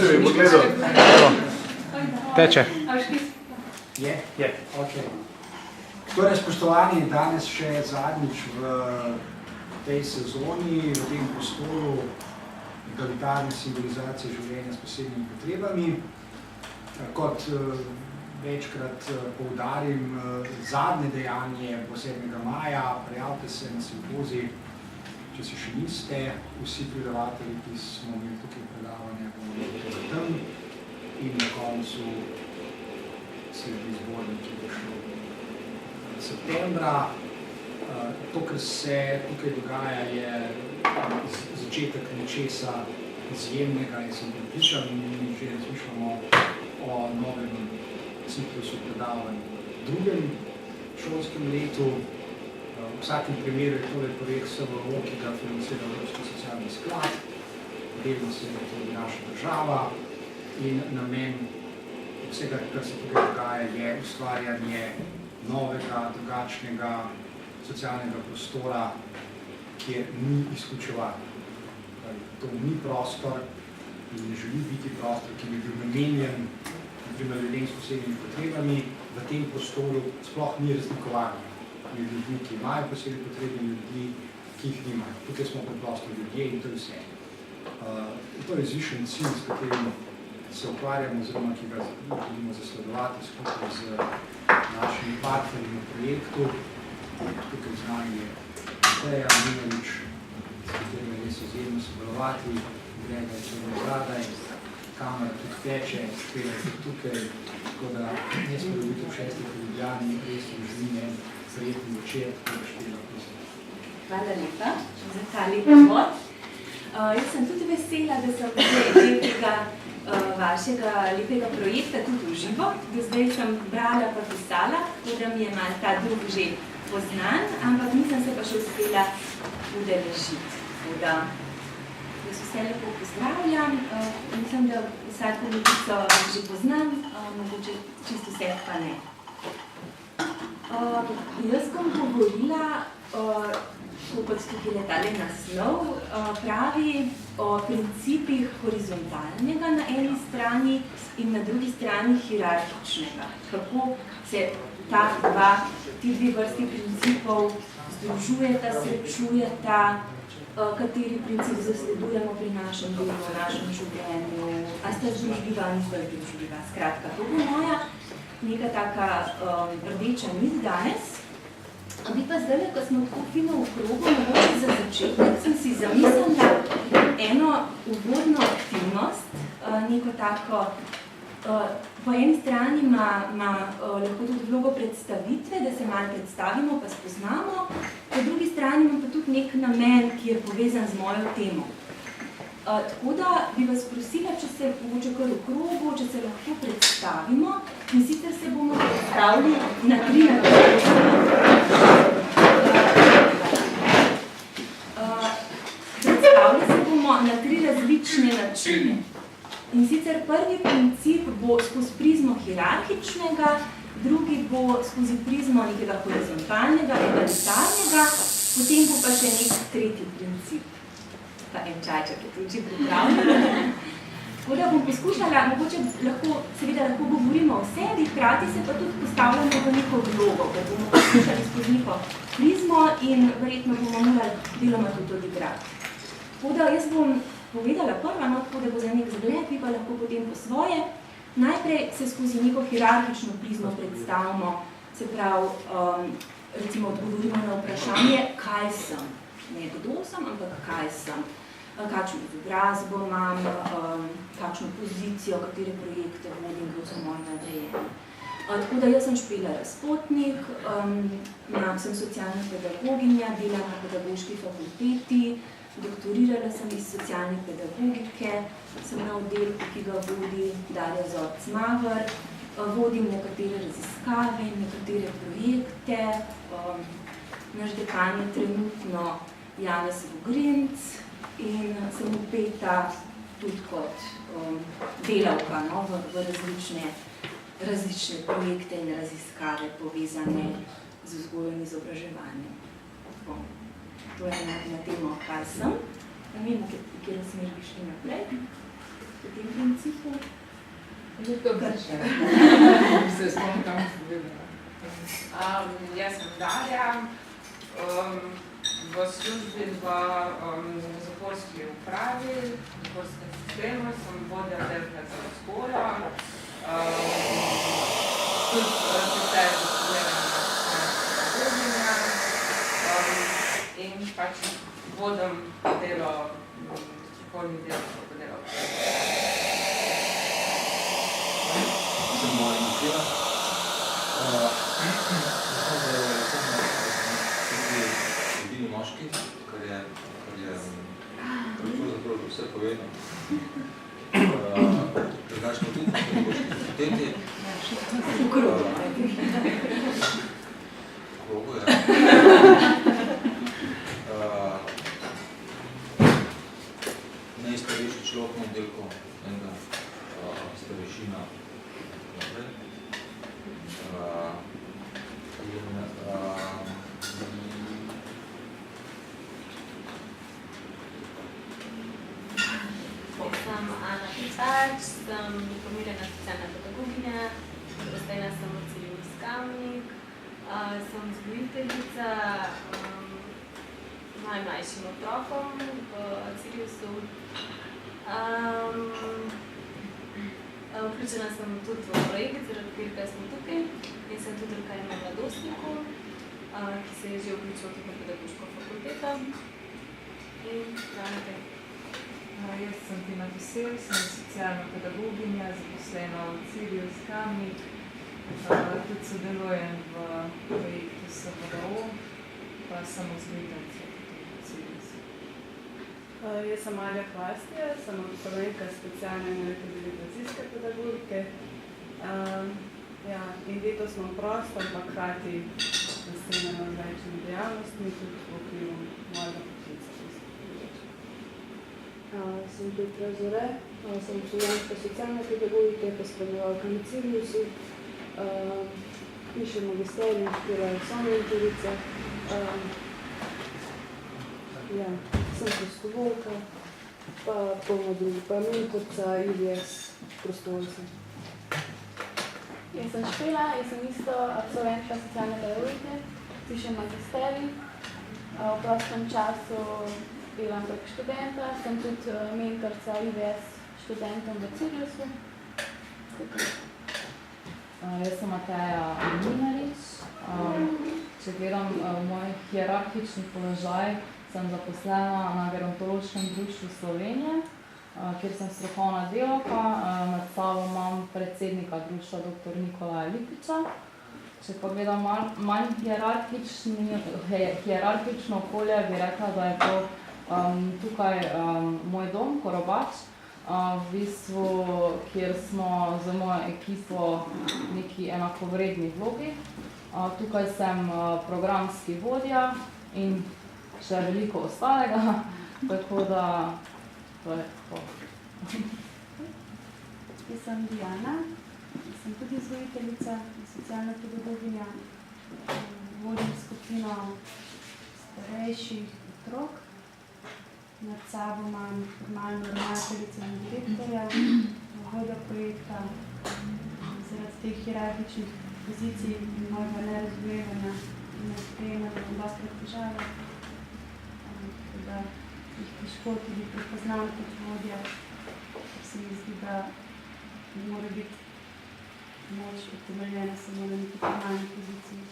si mi pogledal. Teče. Je. Ok. Torej, spoštovani, danes še zadnjič v tej sezoni, v tem prostoru egalitarne simbolizacije življenja s posebnimi potrebami. Kot večkrat poudarim, zadnje dejanje bo 7. maja, prijavite se na simpozij, če si še niste, vsi predavatelji, ki smo imeli tukaj predavanja, bomo nekaj tam in na koncu sledi zbornik, ki bo šlo septembra. To, kar se tukaj dogaja, je začetek nečesa izjemnega in sem pripričan in že razmišljamo o novem ciklusu predavanj v drugem šolskem letu. V vsakem primeru je tole projekt SVO, ki ga financira Evropski socialni sklad, delno se je tudi naša država in namen vsega, kar se tukaj dogaja, je ustvarjanje novega, drugačnega socialnega prostora, kjer ni izključevanja. To ni prostor in ne želi biti prostor, ki bi bil namenjen ljudem s posebnimi potrebami. V tem prostoru sploh ni razlikovanja med ljudmi, ki imajo posebne potrebe in ljudi, ki jih nimajo. Tukaj smo preprosto ljudje in to je vse. To je izvišen cilj, s katerim se ukvarjamo, oziroma ki ga želimo zasledovati skupaj z našimi partnerji na projektu. Tukaj z nami je Mateja Minovič, s katerim je res izjemno sodelovati, Grega je črno zadaj, kamera tudi teče, špela je tukaj, tako da jaz pa dobiti v 6. Ljubljani, res želim en prijetni večer, tako da špela prosim. Hvala lepa za ta lep uvod. Jaz sem tudi vesela, da sem del tega vašega lepega projekta tudi v živo. Do zdaj sem brala pa pisala, tako da mi je malo ta drug že poznan, ampak nisem se pa še uspela udeležiti. Jaz vse lepo pozdravljam, mislim, da vsako ljubico že poznam, mogoče čisto vse pa ne. Jaz bom govorila, kot tukaj letale naslov, pravi o principih horizontalnega na eni strani in na drugi strani hierarhičnega. Kako se ti dve vrsti principov združujeta, srečujeta, kateri princip zasledujemo pri našem delu, v našem življenju, a sta združljiva, a nista združljiva. Skratka, to bo moja neka taka rdeča nit danes. Bi pa zdaj, ko smo tako fino v krogu, mogoče za začetek, sem si zamislila eno uvodno aktivnost, neko tako, po eni strani ima lahko tudi vlogo predstavitve, da se malo predstavimo, pa spoznamo, po drugi strani ima pa tudi nek namen, ki je povezan z mojo temo. Tako da bi vas prosila, če se mogoče kar v krogu, če se lahko predstavimo, in sicer se bomo predstavili na 3 Predstavili se bomo na 3 različne načine. In sicer prvi princip bo skozi prizmo hierarhičnega, drugi bo skozi prizmo nekega horizontalnega, egalitarnega, potem bo pa še nek tretji princip. Pa en čajček je tudi pripravljen. Tako da bom poskušala, mogoče lahko govorimo o sebi, hkrati se pa tudi postavljamo v neko vlogo, ker bomo poskušali skozi neko prizmo in verjetno bomo morali deloma tudi odigrati. Tako da jaz bom povedala prva, tako da bo za nek zgled, vi pa lahko potem po svoje. Najprej se skozi neko hierarhično prizmo predstavimo, se pravi, recimo odgovorimo na vprašanje, kaj sem. Ne kdo sem, ampak kaj sem. Kakšno izobrazbo imam, kakšno pozicijo, katere projekte vodim, kdo so moji nadrejeni. Tako da jaz sem Špela Razpotnik, sem socialna pedagoginja, delam na pedagoški fakulteti, doktorirala sem iz socialne pedagogike, sem na oddelku, ki ga vodi Darja Zorc-Mavr, vodim nekatere raziskave in nekatere projekte. Naš dekan je trenutno Janez Vogrinc in sem vpeta tudi kot delavka v različne projekte in raziskave povezane z vzgojo in izobraževanjem. To je na temo, kaj sem. Ne vem, kjer smer bi šli naprej. tem principu? Dobro še. Se spomnim, kam sem bila. Jaz sem Darja, v službi v zaporski upravi, v zaporskem sistemu, sem vodja delnega vzgoja, tudi sicer zastudirana in pač vodim delo, strokovni del, kako delo. Sem moja Nikela. Edini moški, kar je pravzaprav vse povedal. Drugač smo tudi na pedagoški fakulteti. V krogu. V krogu, ja. Najstarejši človek na oddelku enega starešina naprej. Sem Ana Picač, sem diplomirana socialna pedagoginja, razstavljena sem v Civilni Skamnik, sem vzgojiteljica najmlajšim otrokom v Siriusu. Vključena sem tudi v projekt, zaradi katerega smo tukaj in sem tudi rokaljna mladostniku, ki se je že vključil tudi na pedagoško fakulteto. In naprej. Jaz sem Tina Vesel, sem socialna pedagoginja, zaposlena v Sirius Kamnik, tudi sodelujem v projektu SPDO, pa sem vzgojiteljica v Siriusu. Jaz sem Marja Hvastija, sem absolventka specialne in rehabilitacijske pedagogike. In letos smo prosto, ampak hkrati nastrenjeno z večjimi dejavnostmi, tudi v okviru mojega poklica. Sem Petra Zore, sem absolventka socialne pedagogike, pa spremljevalka na Siriusu, pišem magisterij, študirala somentorica. Sem prostovoljka, pa polno drugi, pa mentorca IVS prostovoljca. Jaz sem Špela, jaz sem isto absolventka socialne pedagogike, pišem magisterij, v prostem času delam prek študenta, sem tudi mentorca IVS študentom v Siriusu. Jaz sem Mateja Mlinarič. Če gledam moj hierarhični položaj, sem zaposlena na Gerontološkem društvu Slovenije, kjer sem strokovna delavka. Nad sabo imam predsednika društva dr. Nikolaja Lipiča. Če pa gledam manj hierarhično okolje, bi rekla, da je to tukaj moj dom, Korobač, v bistvu, kjer smo z mojo ekipo neki enakovredni vlogi. Tukaj sem programski vodja in še veliko ostalega, tako da to je tako. Jaz sem Diana, sem tudi vzgojiteljica in socialna pedagoginja. Vodim skupino starejših otrok. Nad sabo imam formalno ravnateljico in direktorja, vodjo projekta. Zaradi teh hierarhičnih pozicij in mojega nerazumevanja in nesprejemanja bom dostikrat težave. Tako da jih težko tudi prepoznam kot vodja, ker se mi zdi, da mora biti moč utemeljena samo na neki formalni poziciji.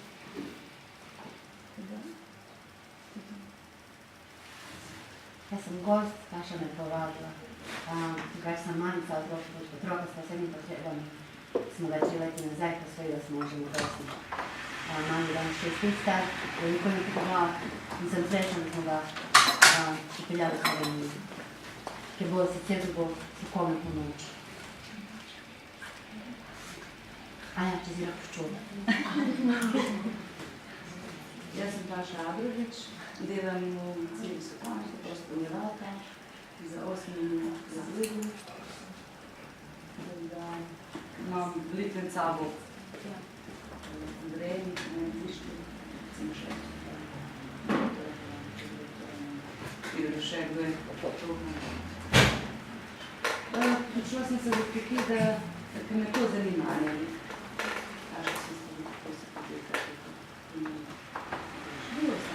Jaz sem gost, Kaša me povabila. Tukaj sem mamica otroka s posebnimi potrebami. Smo začeli leti nazaj, posvojila smo že mladostni. Mami danes 6 let star, veliko mi pomaga in sem srečna, da smo ga pripeljali v Sloveniji, ki bo sicer dobil strokovno pomoč. Anja, če si lahko čuda. Jaz sem Taša Abrovič, delam v Siriusu Kamnik, kot spremljevalka za 8 razredov. Imam veliko med sabo Andreji, Tiški, recimo še Pirošek, kdo je podobno. Počela sem se dopeki, da me to zanima, ali kažem se s tem, kako se podjeka. Bilo se.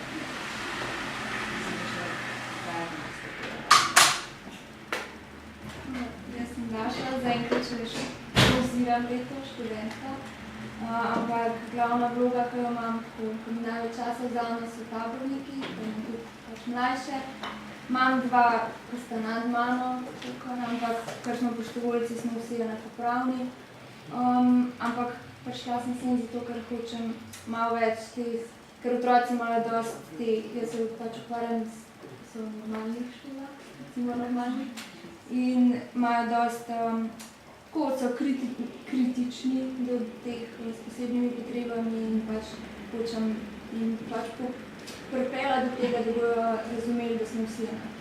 Jaz sem Daša, zaenkrat še poziram leto študentka, ampak glavna vloga, ki jo imam, ko mi največ časa vzame, so taborniki, da imam tudi pač mlajše. Imam dva, ki sta nad mano, ampak kar smo prostovoljci, smo vsi enakopravni. Ampak prišla sem sem zato, ker hočem malo več ker otroci imajo dosti jaz se pač ukvarjam so v normalnih šolah, recimo normalnih, in imajo dosti, ko so kritični do teh s posebnimi potrebami in pač hočem jim pač pripela do tega, da bojo razumeli, da smo vsi enaki.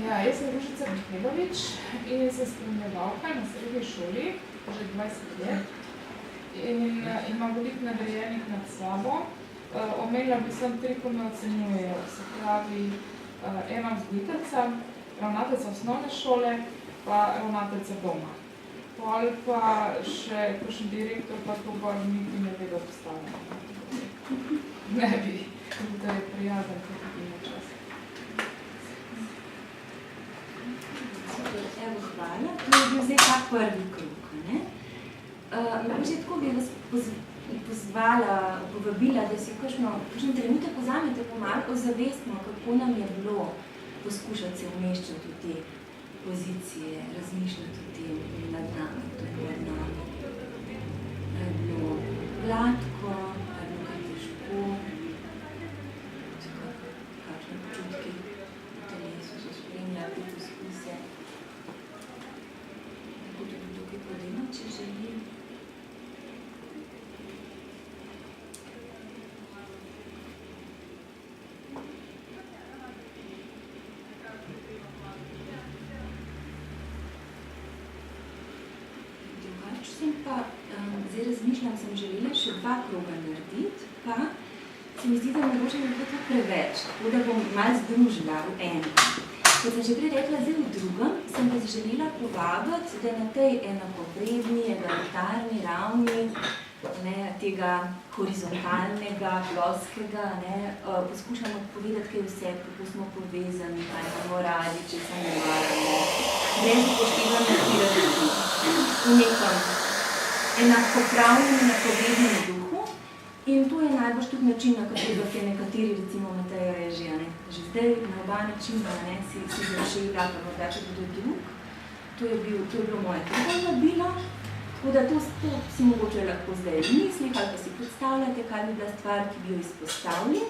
Ja, jaz sem Ružica Mihajlović in sem spremljevalka na srednji šoli že 20 let in imam veliko nagrajenih nad sabo. Omenila bi sem 3, ko me ocenjujejo, se pravi ena vzgojiteljica, ravnateljica osnovne šole, pa ravnateljica doma. Pol pa še kakšen direktor, pa to pa niti ne ve, da postavljamo. Ne bi, da je prijazen, kako bi na čas. Evo, hvala. To je bil zdaj ta prvi krog, ne? Mogoče tako bi vas pozvala, povabila, da si kakšen trenutek vzamete pomalo ozavestno, kako nam je bilo poskušati se umeščati v te pozicije, razmišljati o tem nad nami, to je nad nami. Je bilo gladko, je bilo kaj težko, kakšne počutki v telesu so spremljali te poskuse. Tako tudi tukaj podimo, če želim. Zdaj razmišljam, sem želela še 2 kroga narediti, pa se mi zdi, da mogoče je to preveč, tako da bom malo združila v enem. Kot sem že prej rekla, zdaj v drugem, sem vas želela povabiti, da na tej enakovredni, egalitarni ravni, tega horizontalnega, ploskega, poskušamo povedati, kaj vse, kako smo povezani, kaj imamo radi, če se ne maramo, brez upoštevanja hierarhije, v nekem enakopravnem, enakovrednem duhu. In to je najbolj tudi način, na katerega se nekateri, recimo Matejo Režija, že zdaj na oba načina si zašel vrata, morda če tudi drug. To je bilo moje drugo vabilo, tako da to si mogoče lahko zdaj mislih ali pa si predstavljate, kaj bi bila stvar, ki bi jo izpostavili.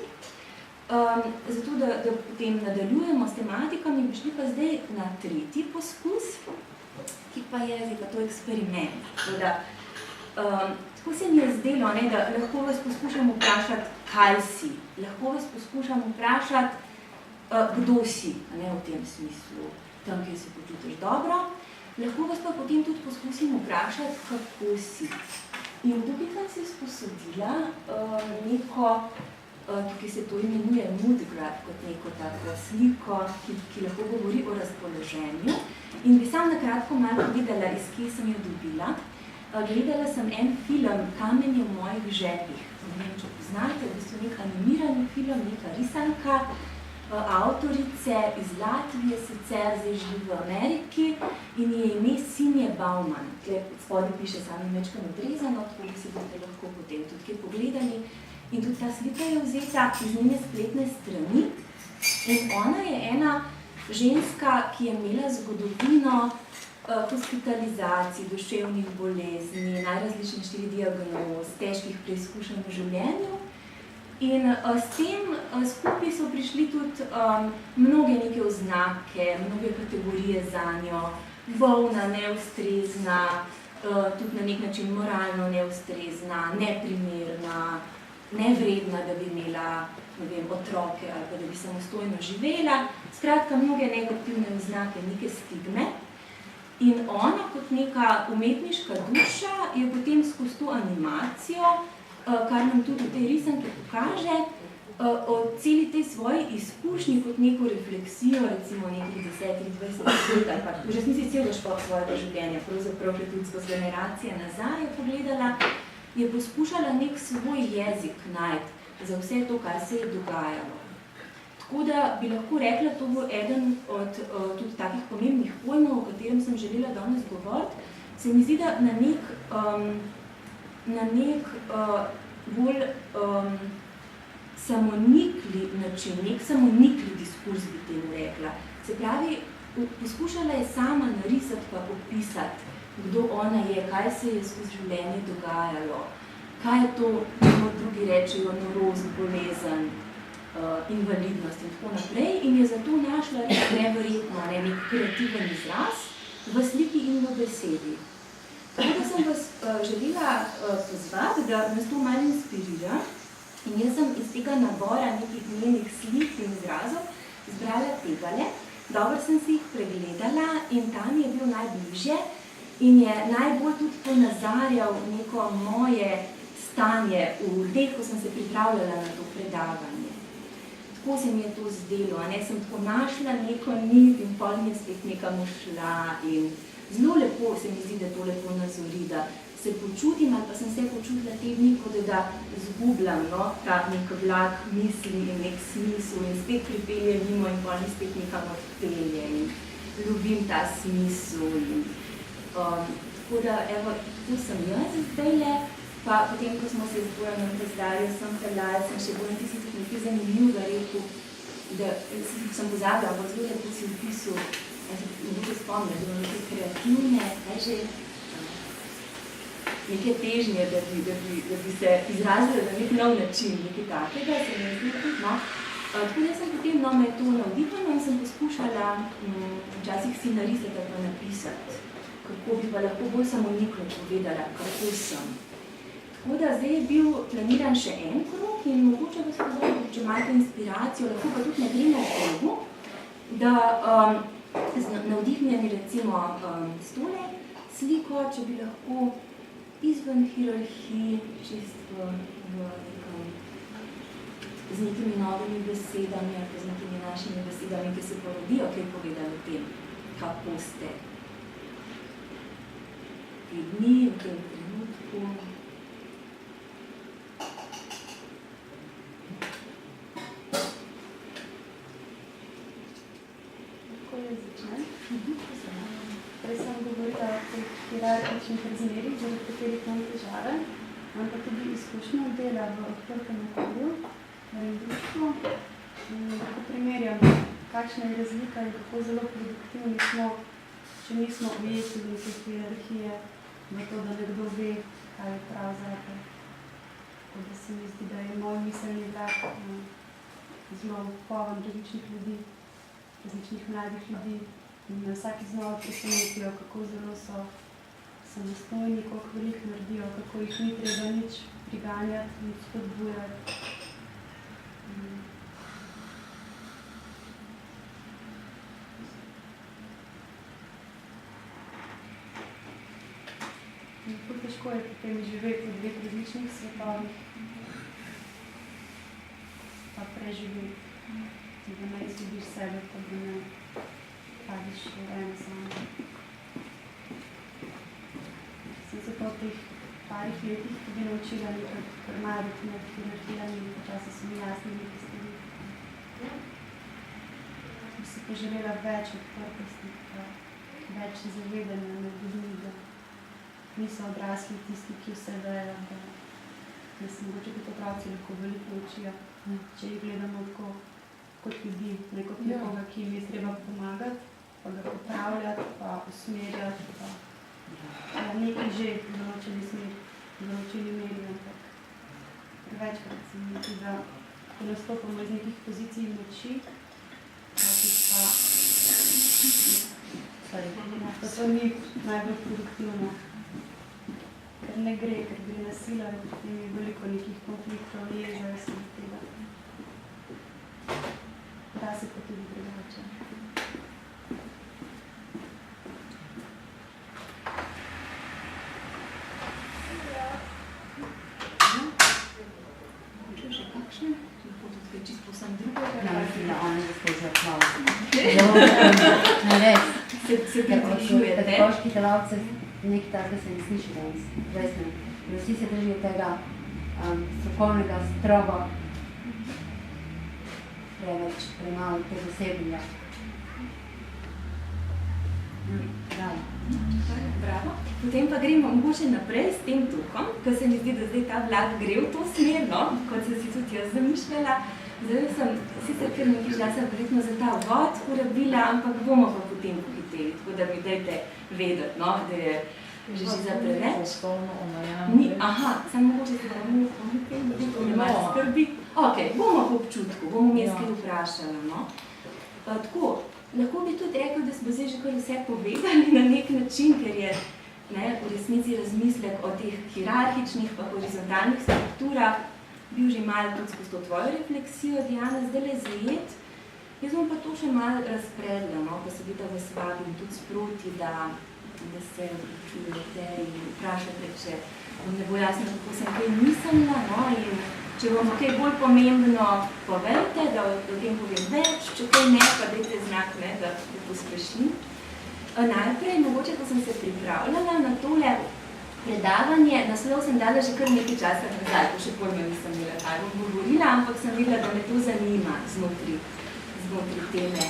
Zato, da potem nadaljujemo s tematikami, bi šli pa zdaj na 3. poskus, ki pa je to eksperiment. Tako se mi je zdelo, da lahko vas poskušam vprašati, kaj si. Lahko vas poskušam vprašati, kdo si, v tem smislu, tam, kjer se počutiš dobro. Lahko vas pa potem tudi poskusim vprašati, kako si. In tukaj sem si sposodila neko, tukaj se to imenuje mood graph, kot neko tako sliko, ki lahko govori o razpoloženju. In bi sam na kratko malo povedala, iz kje sem jo dobila. Gledala sem en film Kamenje v mojih žepih. Ne vem, če poznate, v bistvu nek animirani film, neka risanka, avtorice iz Latvije, sicer zdaj živi v Ameriki in je ime Sinje Bauman. Tukaj spodaj piše samo mečko odrezano, tako si boste lahko potem tudi kaj pogledali. In tudi ta slika je vzeta iz njene spletne strani. In ona je ena ženska, ki je imela zgodovino hospitalizacij, duševnih bolezni, najrazličnejših diagnoz, težkih preizkušenj v življenju. In s tem skupaj so prišli tudi mnoge neke oznake, mnoge kategorije zanjo, bolna, neustrezna, tudi na nek način moralno neustrezna, neprimerna, nevredna, da bi imela otroke ali pa da bi samostojno živela. Skratka, mnoge negativne oznake, neke stigme. In ona kot neka umetniška duša je potem skozi to animacijo, kar nam tudi v tej risanki pokaže, o celi tej svoji izkušnji kot neko refleksijo, recimo nekih 10-20 let, ali pa v resnici celo svojega življenja, pravzaprav tudi skozi generacije nazaj je pogledala, je poskušala nek svoj jezik najti za vse to, kar se je dogajalo. Tako da bi lahko rekla, to bo eden od tudi takih pomembnih pojmov, o katerem sem želela danes govoriti. Se mi zdi, da na nek bolj samonikli način, nek samonikli diskurs bi temu rekla. Se pravi, poskušala je sama narisati pa opisati, kdo ona je, kaj se je skozi življenje dogajalo, kaj je to, kako drugi rečejo, norost, bolezen, invalidnost in tako naprej. In je zato našla neverjetno nek kreativen izraz v sliki in v besedi. Tako da sem vas želela pozvati, da nas to malo inspirira. In jaz sem iz tega nabora nekih njenih slik in izrazov izbrala tegale. Dobro sem si jih pregledala in tam je bil najbližje in je najbolj tudi ponazarjal neko moje stanje v teh, ko sem se pripravljala na to predavanje. Tako se mi je to zdelo, ne? Sem tako našla neko nit in pol mi je spet nekam ušla in zelo lepo se mi zdi, da to lepo nazori, da se počutim ali pa sem se počutila te dni, kot da zgubljam ta nek vlak misli in nek smisel in spet pripelje mimo in pol mi spet nekam odpelje in ljubim ta smisel. Tako da, evo, tu sem jaz zdajle, pa potem, ko smo se zbojali na Zdarju, sem še bolj nekaj zanimljivega rekel, da sem pozabila, ampak zelo lepo si opisal, nekaj spomnila, da imam nekaj kreativne, neke težnje, da bi se izrazila na nek nov način, nekaj takega, se mi je zdi tudi, no. Tako da sem potem me to navdihnila in sem poskušala včasih si narisati pa napisati, kako bi pa lahko bolj samoniklo povedala, kako sem. Tako da zdaj je bil planiran še en krog in mogoče vas povedal, če imate inspiracijo, lahko pa tudi nagrina krogu, da navdihnjeni recimo s tole sliko, če bi lahko izven hierarhiji, čisto z nekimi novimi besedami, ali z nekimi našimi besedami, ki se porodijo, kaj povedali o tem, kako ste te dni, v tem trenutku. Tako je začnem. Prej sem govorila o teh hierarhičnih razmerih, zaradi katerih imam težave, imam pa tudi izkušnjo dela v odprtem okolju, v društvu. Tako primerjam, kakšna je razlika in kako zelo produktivni smo, če nismo ujeti v te hierarhije, v to, da nekdo ve, kaj je prav zate. Tako da se mi zdi, da je moj miselni vlak zelo poln različnih ljudi, različnih mladih ljudi, in na vsaki znova presenetijo, kako zelo so samostojni, koliko veliko naredijo, kako jih ni treba nič priganjati, nič spodbujati. Kako težko je potem živeti v dveh različnih svetovih, pa preživeti, da ne izgubiš sebe, pa da ne padiš v eno samo. Sem se po teh parih letih tudi naučila nekaj krmariti med hierarhijami in počasi so mi jasni nekaj stvari. Sem si poželela več odprtosti, več zavedanja med ljudmi, da niso odrasli tisti, ki vse vejo, da se mogoče kot otroci lahko veliko učijo, če jih gledamo tako kot ljudi, ne kot nekoga, ki jim je treba pomagati, pa ga popravljati, pa usmerjati, pa nekaj že določili meri, ampak večkrat se mi zdi, da ko nastopamo iz nekih pozicij moči, pa to ni najbolj produktivno. Ker ne gre, ker gre na sila, potem je veliko nekih konfliktov, ježajo se od tega. Da se pa tudi drugače. Moče še kakšne? Lahko tudi Se pridružujete? Pedagoški delavci nekaj takega se ne sliši danes, res ne. Vsi se držijo tega strokovnega, strogo, preveč, premalo tega osebnega. Bravo. Potem pa gremo mogoče naprej s tem duhom, ker se mi zdi, da zdaj ta vlak gre v to smer, no, kot sem si tudi jaz zamišljala. Zdaj sem sicer kar nekaj časa verjetno za ta vod porabila, ampak bomo pa potem pohiteli, tako da mi dajte vedeti, no, da je že za preveč. Aha, samo mogoče se bomo pohiteli, da ne malo skrbi. Ok, bomo po občutku, bomo mes kaj vprašala, no. Tako, lahko bi tudi rekel, da smo zdaj že kar vse povedali na nek način, ker je v resnici razmislek o teh hierarhičnih pa horizontalnih strukturah bil že malo tudi skozi to tvojo refleksijo, Diana, zdajle zajet. Jaz bom pa to še malo razpredla, no, pa seveda vas vabim tudi sproti, da se vključujete in vprašate, če vam ne bo jasno, kako sem kaj mislila, no, in če vam kaj bolj pomembno povejte, da o tem povem več, če kaj ne, pa dajte znak, ne, da pospešim. Najprej, mogoče, ko sem se pripravljala na tole predavanje, naslov sem dala že kar nekaj časa nazaj, ko še pojma nisem imela, kaj bom govorila, ampak sem videla, da me to zanima znotraj teme,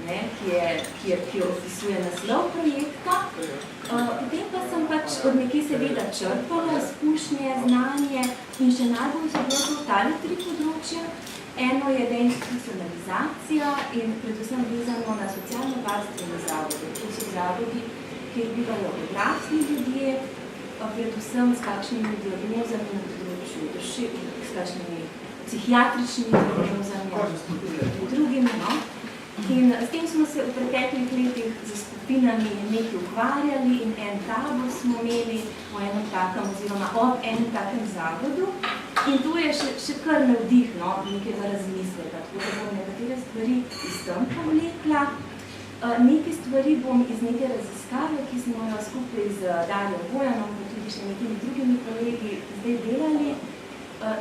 ne, ki jo opisuje naslov projekta. Potem pa sem pač od nekje seveda črpala izkušnje, znanje in še najbolj so bilo to tale tri področja. Eno je deinstitucionalizacija in predvsem vezano na socialno-varstvene zavode. To so zavodi, kjer bivajo odrasli ljudje, predvsem s kakšnimi diagnozami na področju duši, s kakšnimi psihiatričnimi diagnozami, drugimi, no. In s tem smo se v preteklih letih za skupinami nekaj ukvarjali in en tabor smo imeli v enem takem oziroma ob enem takem zavodu. In tu je še kar navdih, no, nekega razmisleka, tako da bom nekatere stvari iz tam povlekla. Nekaj stvari bom iz neke raziskave, ki smo jo skupaj z Darjo Bojanom, pa tudi še nekimi drugimi kolegi zdaj delali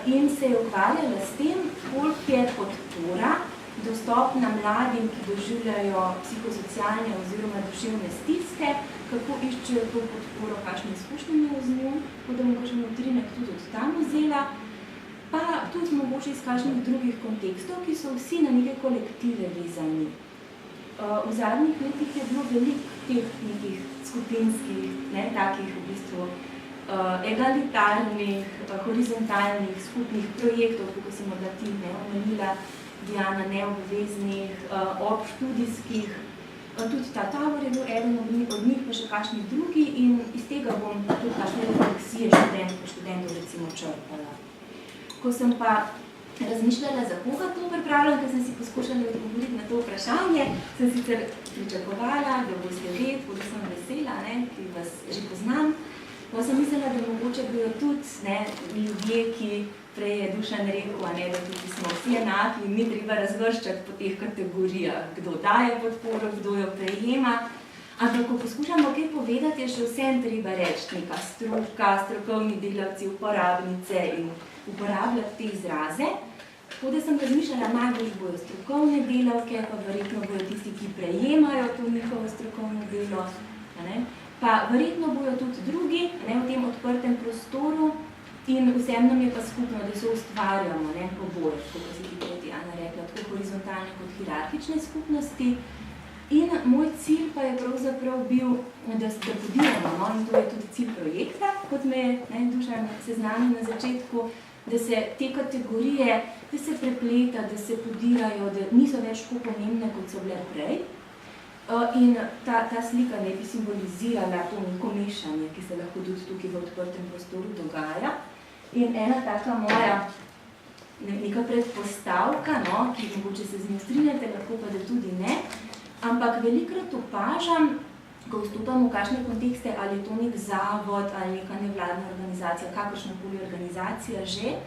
in se je ukvarjala s tem, koliko je podpora dostopna mladim, ki doživljajo psihosocialne oziroma duševne stiske, kako iščejo to podporo, kakšne izkušnje imajo z njo, tako da mogoče utrinek tudi od tam vzela, pa tudi mogoče iz kakšnih drugih kontekstov, ki so vsi na neke kolektive vezani. V zadnjih letih je bilo veliko teh nekih skupinskih, takih v bistvu egalitarnih, horizontalnih, skupnih projektov, kako si morda ti omenila, Diana, neobveznih, obštudijskih. Tudi ta tabor je bil eden od njih, pa še kakšni drugi in iz tega bom tudi kakšne refleksije študentov recimo črpala. Ko sem pa razmišljala, za koga to pripravljam, ker sem si poskušala odgovoriti na to vprašanje, sem sicer pričakovala, da boste vedeti, da sem vesela, ki vas že poznam. Pa sem mislila, da mogoče bojo tudi ljudje, ki prej je Dušan rekel, da tudi smo vsi enaki in ni treba razvrščati po teh kategorijah, kdo daje podporo, kdo jo prejema. Ampak, ko poskušamo kaj povedati, je še vsem treba reči neka stroka, strokovni delavci, uporabnice in uporabljati te izraze. Tako da sem razmišljala, najbolj bojo strokovne delavke, pa verjetno bojo tisti, ki prejemajo to njihovo strokovno delo. Pa verjetno bojo tudi drugi v tem odprtem prostoru in vsem nam je pa skupno, da se ustvarjamo poboje, kot si ti prej Diana rekla, tako horizontalne kot hierarhične skupnosti. In moj cilj pa je pravzaprav bil, da podiramo, in to je tudi cilj projekta, kot me je Dušan seznanil na začetku, da se te kategorije, da se prepleta, da se podirajo, da niso več tako pomembne, kot so bile prej. In ta slika bi simbolizirala to neko mešanje, ki se lahko tudi tukaj v odprtem prostoru dogaja. In ena taka moja neka predpostavka, ki mogoče se z njo strinjate, lahko pa da tudi ne, ampak velikokrat opažam, ko vstopam v kakšne kontekste, ali je to nek zavod ali neka nevladna organizacija, kakršnakoli organizacija že,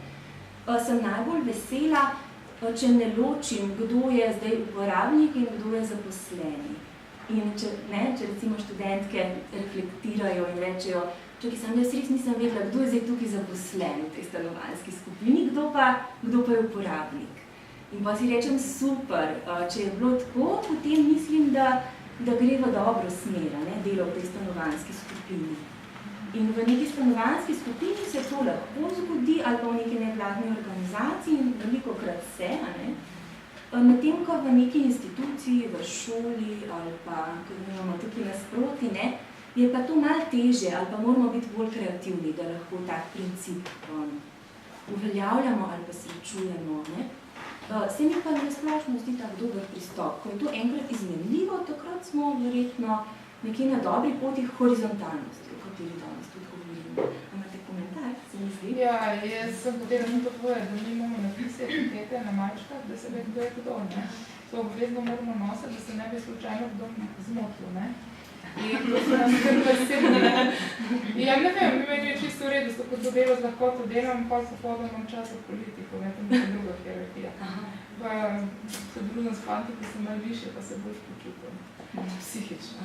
sem najbolj vesela, če ne ločim, kdo je zdaj uporabnik in kdo je zaposleni. In če recimo študentke reflektirajo in rečejo, čakaj, sam jaz res nisem vedela, kdo je zdaj tukaj zaposlen v tej stanovanjski skupini, kdo pa je uporabnik. In pa si rečem, super, če je bilo tako, potem mislim, da gre v dobro smer, delo v tej stanovanjski skupini. In v neki stanovanjski skupini se to lahko zgodi, ali pa v neki nevladni organizaciji, in velikokrat se, medtem ko v neki instituciji, v šoli, ali pa, ko imamo tukaj nasproti, je pa to malo težje, ali pa moramo biti bolj kreativni, da lahko tak princip uveljavljamo ali pa srečujemo. Se mi pa nasplošno zdi tak dober pristop. Ko je to enkrat izmenljivo, takrat smo verjetno nekje na dobri poti horizontalnosti, o kateri danes tudi govorimo. Imate komentar, se mi zdi? Ja, jaz sem hotela to povedati, da mi imamo napise etikete na mačkah, da se ve, kdo je kdo, To obvezno moramo nositi, da se ne bi slučajno kdo zmotil, In to se nas kar veseli. Ja, ne vem, meni je čisto v redu, zato kot to delo z lahkoto delam, pa se hodam imam čas v politiko, to je druga hierarhija. Pa se družim s fanti, ki sem malo više, pa se bolj počutim psihično.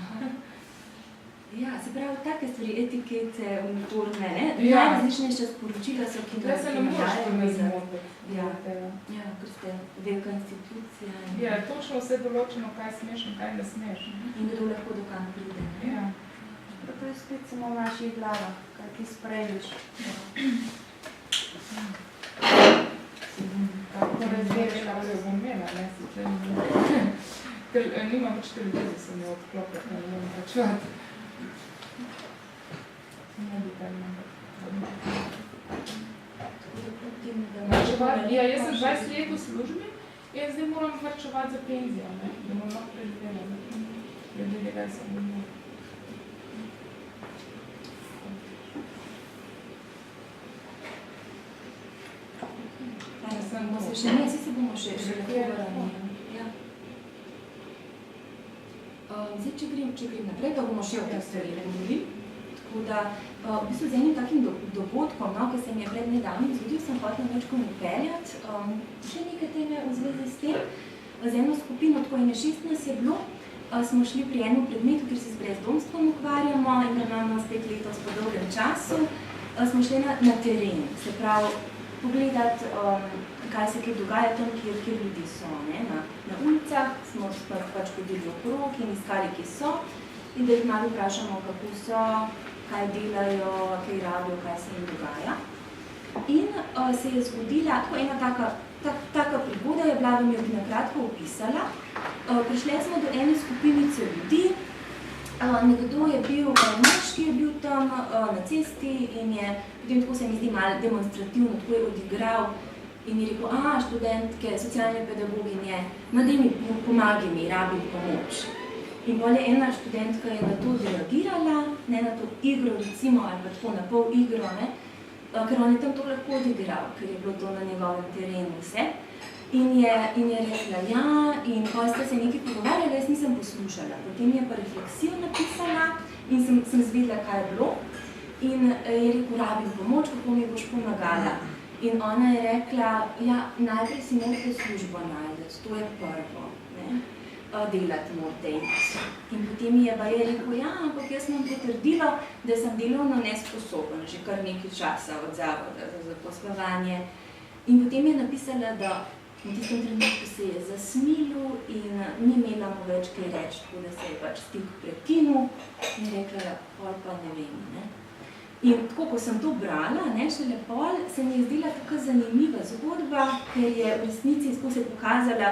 Ja, se pravi, take stvari, etikete, uniforme, najrazličnejša sporočila so, ki da se ne moreš to ne zmotiti. Ja, ker ste velika institucija. Ja, točno vse določeno, kaj smeš in kaj ne smeš. In kdo lahko do kam pride. Ja. To je spet samo v naših glavah, kaj ti sprejmeš. Tako razveš, kako jo bom imela, Ker nimam več televizije, sem jo odklopila, ne bom počuvati. Ja, jaz sem 20 let v službi in zdaj moram varčevati za penzijo, da bom lahko preživela. Ljudje, kaj sem imela. Se bomo še lahko. Zdaj, če grem naprej, pa bomo še o tej stvari govorili. Tako da, v bistvu z enim takim dogodkom, ki se mi je pred nedavnim zgodil, sem hotela večkom upeljati še nekaj teme v zvezi s tem. Z eno skupino, tako 16 je bilo, smo šli pri enem predmetu, kjer se z brezdomstvom ukvarjamo in ga imamo spet letos po dolgem času, smo šli na teren, se pravi, pogledati, kaj se kaj dogaja tam, kjer ljudi so. Na ulicah smo pač hodili okrog in iskali, kje so, in da jih malo vprašamo, kako so, kaj delajo, kaj rabijo, kaj se jim dogaja. In se je zgodila tako ena taka prigoda, je bila, vam jo bi nakratko opisala. Prišli smo do ene skupinice ljudi, nekdo je bil, moški je bil tam na cesti in je, potem tako se mi zdi malo demonstrativno, tako je odigral in je rekel, študentke, socialne pedagoginje, daj mi pomagi mi, rabim pomoč. In bolje ena študentka je na to reagirala, ne na to igro recimo, ali pa tako na pol igro, ker on je tam to lahko odigral, ker je bilo to na njegovem terenu vse. In je rekla ja, in ko ste se nekaj pogovarjali, jaz nisem poslušala. Potem je pa refleksijo napisala in sem zvedela, kaj je bilo. In je rekel, rabim pomoč, kako mi boš pomagala. In ona je rekla, ja, najprej si morate službo najdeti, to je prvo, delati morate. In potem je pa je rekel, ja, ampak jaz imam potrdilo, da sem delovno nesposoben, že kar nekaj časa od zavoda za zaposlovanje. In potem je napisala, da v tistem trenutku se je zasmilil in ni imela mu več kaj reči, tako da se je pač stik prekinul in rekla, pol pa ne vem. In tako, ko sem to brala, šele pol, se mi je zdela tako zanimiva zgodba, ker je v resnici tako se pokazala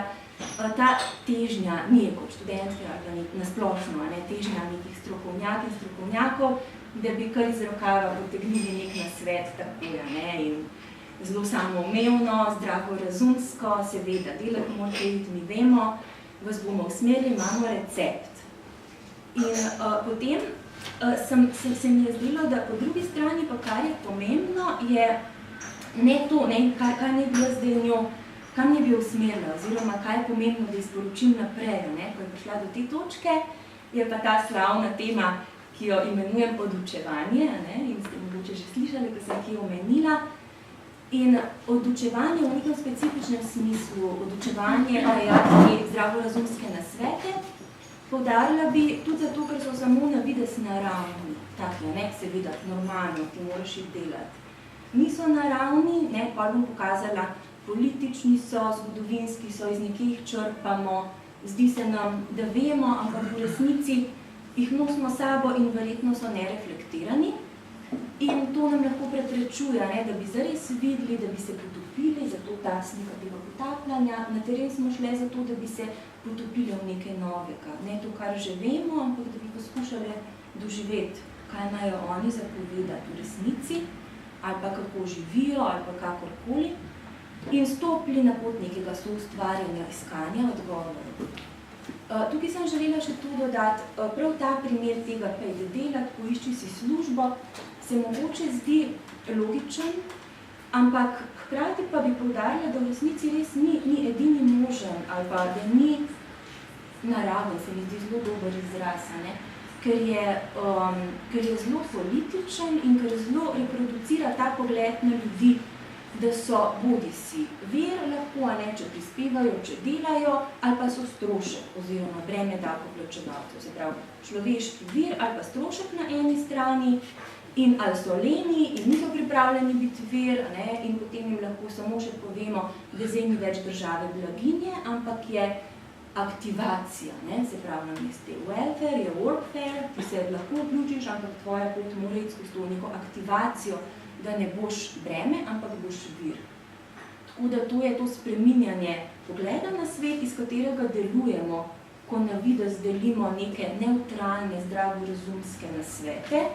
ta težnja, nije kot študentke ali nasplošno, težnja nekih strokovnjakov, da bi kar iz rokava potegnili nek nasvet takoj, in zelo samoumevno, zdravorazumsko, seveda delati morate iti, mi vemo, vas bomo usmerili, imamo recept. In potem se mi je zdelo, da po drugi strani pa kar je pomembno, je ne to, kaj ne bi jaz zdaj njo, kam ne bi jo usmerila, oziroma kaj je pomembno, da izporočim naprej. Ko je prišla do te točke, je pa ta slavna tema, ki jo imenujem odučevanje, in ste mogoče že slišali, ko sem ki omenila. In odučevanje v nekem specifičnem smislu, odučevanje te zdravorazumske nasvete, poudarila bi tudi zato, ker so samo na videz naravni, tako, seveda, normalno, ti moraš jih delati. Niso naravni, pa bom pokazala politični so, zgodovinski so, iz nekih jih črpamo, zdi se nam, da vemo, ampak v resnici jih nosimo sabo in verjetno so nereflektirani. In to nam lahko preprečuje, ne, da bi zares videli, da bi se potopili, zato ta slika tega potapljanja. Na teren smo šle zato, da bi se potopili v nekaj novega. Ne to, kar že vemo, ampak da bi poskušali doživeti, kaj imajo oni zapovedati v resnici, ali pa kako živijo, ali pa kakorkoli. In stopili na pot nekega soustvarjanja, iskanja odgovorov. Tukaj sem želela še to dodati, prav ta primer tega pejde delati, poišči si službo, se mogoče zdi logičen, ampak hkrati pa bi poudarila, da v resnici res ni edini možen, ali pa da ni naraven, se mi zdi zelo dober izraz, ne? Ker je zelo političen in ker zelo reproducira ta pogled na ljudi, da so bodisi vir lahko, ne, če prispevajo, če delajo, ali pa so strošek oziroma breme davkoplačevalcev, se pravi človeški vir ali pa strošek na eni strani, in ali so leni in niso pripravljeni biti vir, ne, in potem jim lahko samo še povemo, da zdaj ni več države blaginje, ampak je aktivacija, ne, se pravi na meste welfare, je workfare, ti se lahko vključiš, ampak tvoja pot mora iti skozi to neko aktivacijo, da ne boš breme, ampak boš vir. Tako da to je to spreminjanje pogleda na svet, iz katerega delujemo, ko na videz delimo neke neutralne, zdravorazumske nasvete.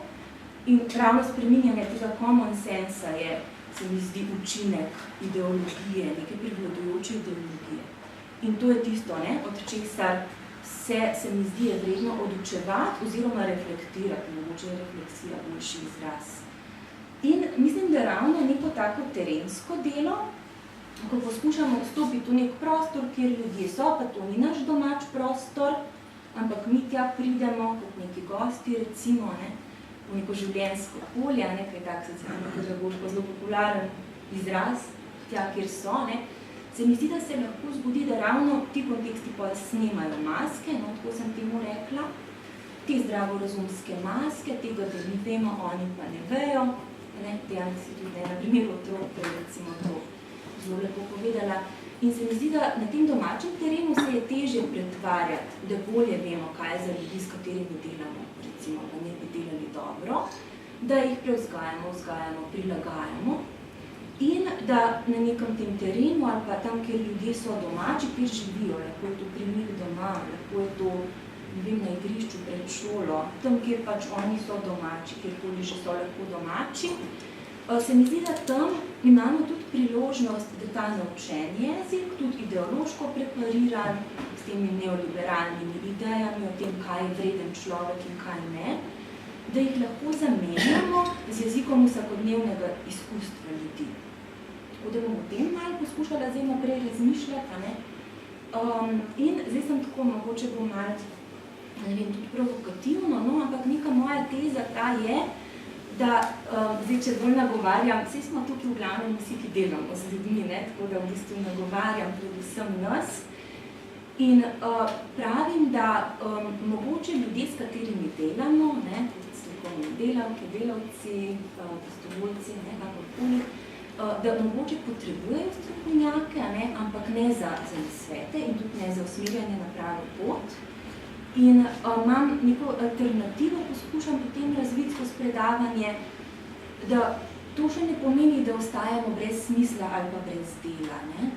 In ravno spreminjanje tega common sensa je, se mi zdi, učinek ideologije, neke prevladujoče ideologije. In to je tisto, ne, od česar se mi zdi je vredno odučevati oziroma reflektirati, mogoče je refleksija boljši izraz. In mislim, da ravno neko tako terensko delo, ko poskušamo vstopiti v nek prostor, kjer ljudje so, pa to ni naš domač prostor, ampak mi tja pridemo kot neki gosti, recimo, ne, v neko življenjsko polje, nekaj tak socialno-pedagoško zelo popularen izraz, tja, kjer so, ne, se mi zdi, da se lahko zgodi, da ravno ti konteksti pa snemajo maske, no, tako sem temu rekla, te zdravorazumske maske, tega, da mi vemo, oni pa ne vejo, ne, dejali si tudi, na primer otrok, recimo to zelo lepo povedala. In se mi zdi, da na tem domačem terenu se je težje pretvarjati, da bolje vemo, kaj je za ljudi, s katerimi delamo, recimo, da ne bi delali dobro, da jih prevzgajamo, vzgajamo, prilagajamo in da na nekem tem terenu ali pa tam, kjer ljudje so domači, kjer živijo, lahko je to pri njih doma, lahko je to ne vem, na igrišču pred šolo, tam, kjer pač oni so domači, kjerkoli že so lahko domači. Se mi zdi, da tam imamo tudi priložnost, da ta naučen jezik, tudi ideološko prepariran, s temi neoliberalnimi idejami o tem, kaj je vreden človek in kaj ne, da jih lahko zamenjamo z jezikom vsakodnevnega izkustva ljudi. Tako da bom o tem malo poskušala zdaj naprej razmišljati, ne? In zdaj sem tako, mogoče bom malo, ne vem, tudi provokativno, no, ampak neka moja teza ta je, da, zdaj, če bolj nagovarjam, vsi smo tukaj v glavnem vsi, ki delamo z ljudmi, ne, tako da v bistvu nagovarjam predvsem nas. In pravim, da mogoče ljudje, s katerimi delamo, ne, strokovni delavke, delavci, prostovoljci, ne, kakorkoli, da mogoče potrebujejo strokovnjake, ne, ampak ne za nasvete in tudi ne za usmerjanje na pravo pot. In imam neko alternativo, poskušam potem razviti skozi predavanje, da to še ne pomeni, da ostajamo brez smisla ali pa brez dela, ne?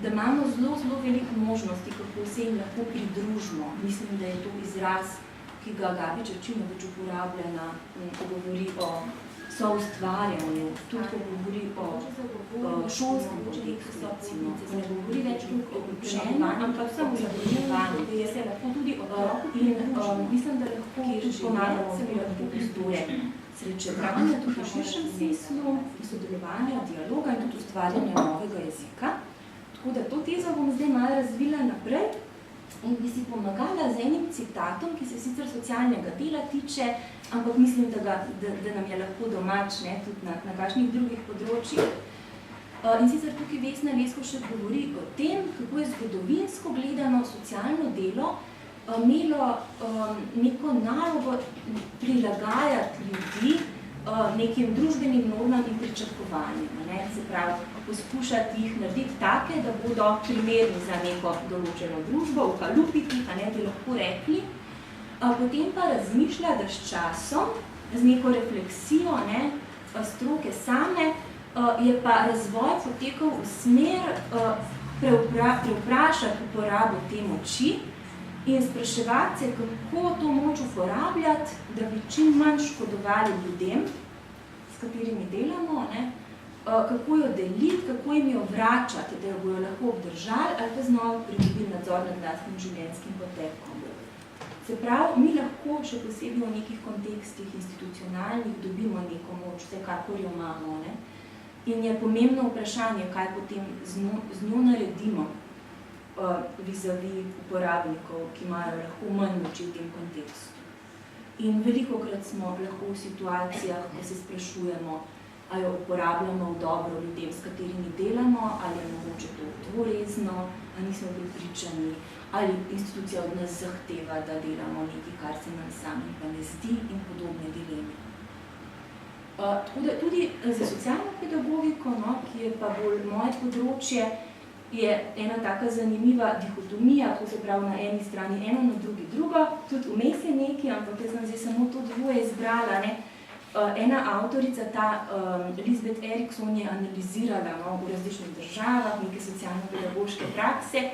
Da imamo zelo, zelo veliko možnosti, kako se jim lahko pridružimo. Mislim, da je to izraz, ki ga Gabi Čačinovič uporablja, ko govori o soustvarjanju, tudi ko govori o šolskem kontekstu, recimo, ne govori več o učenju, ampak samo o izobraževanju, da je se lahko tudi otrok in mislim, da lahko pomagamo se mi lahko prostore srečevanja, tudi v širšem smislu, sodelovanja, dialoga in tudi ustvarjanja novega jezika. Tako da to tezo bom zdaj malo razvila naprej in bi si pomagala z enim citatom, ki se sicer socialnega dela tiče, ampak mislim, da nam je lahko domač, ne, tudi na kakšnih drugih področjih. In sicer tukaj Vesna Leskovšek govori o tem, kako je zgodovinsko gledano socialno delo imelo neko nalogo prilagajati ljudi nekim družbenim normam in pričakovanjem. Ne? Se pravi, poskušati jih narediti take, da bodo primerni za neko določeno družbo, ukalupiti, bi lahko rekli. Potem pa razmišlja, da s časom, z neko refleksijo stroke same, je pa razvoj potekal v smer preuprašati uporabo te moči in spraševati se, kako to moč uporabljati, da bi čim manj škodovali ljudem, s katerimi delamo, kako jo deliti, kako jim jo vračati, da jo bojo lahko obdržali ali pa znova pridobili nadzor nad lastnim življenjskim potekom. Se pravi, mi lahko še posebej v nekih kontekstih institucionalnih dobimo neko moč, vsekakor jo imamo. In je pomembno vprašanje, kaj potem z njo naredimo vis-a-vis uporabnikov, ki imajo lahko manj moči v tem kontekstu. In velikokrat smo lahko v situacijah, ko se sprašujemo, ali jo uporabljamo v dobro ljudem, s katerimi delamo, ali je mogoče to dvorezno, ali nismo pripričani, ali institucija od nas zahteva, da delamo nekaj, kar se nam sami pa ne zdi in podobne dileme. Tako da tudi za socialno pedagogiko, ki je pa bolj moje področje, je ena taka zanimiva dihotomija, ko se pravi na eni strani eno, na drugi drugo, tudi vmes je nekaj, ampak jaz sem zdaj samo to dvoje izbrala. Ena avtorica, ta Lisbeth Eriksson, je analizirala v različnih državah neke socialno-pedagoške prakse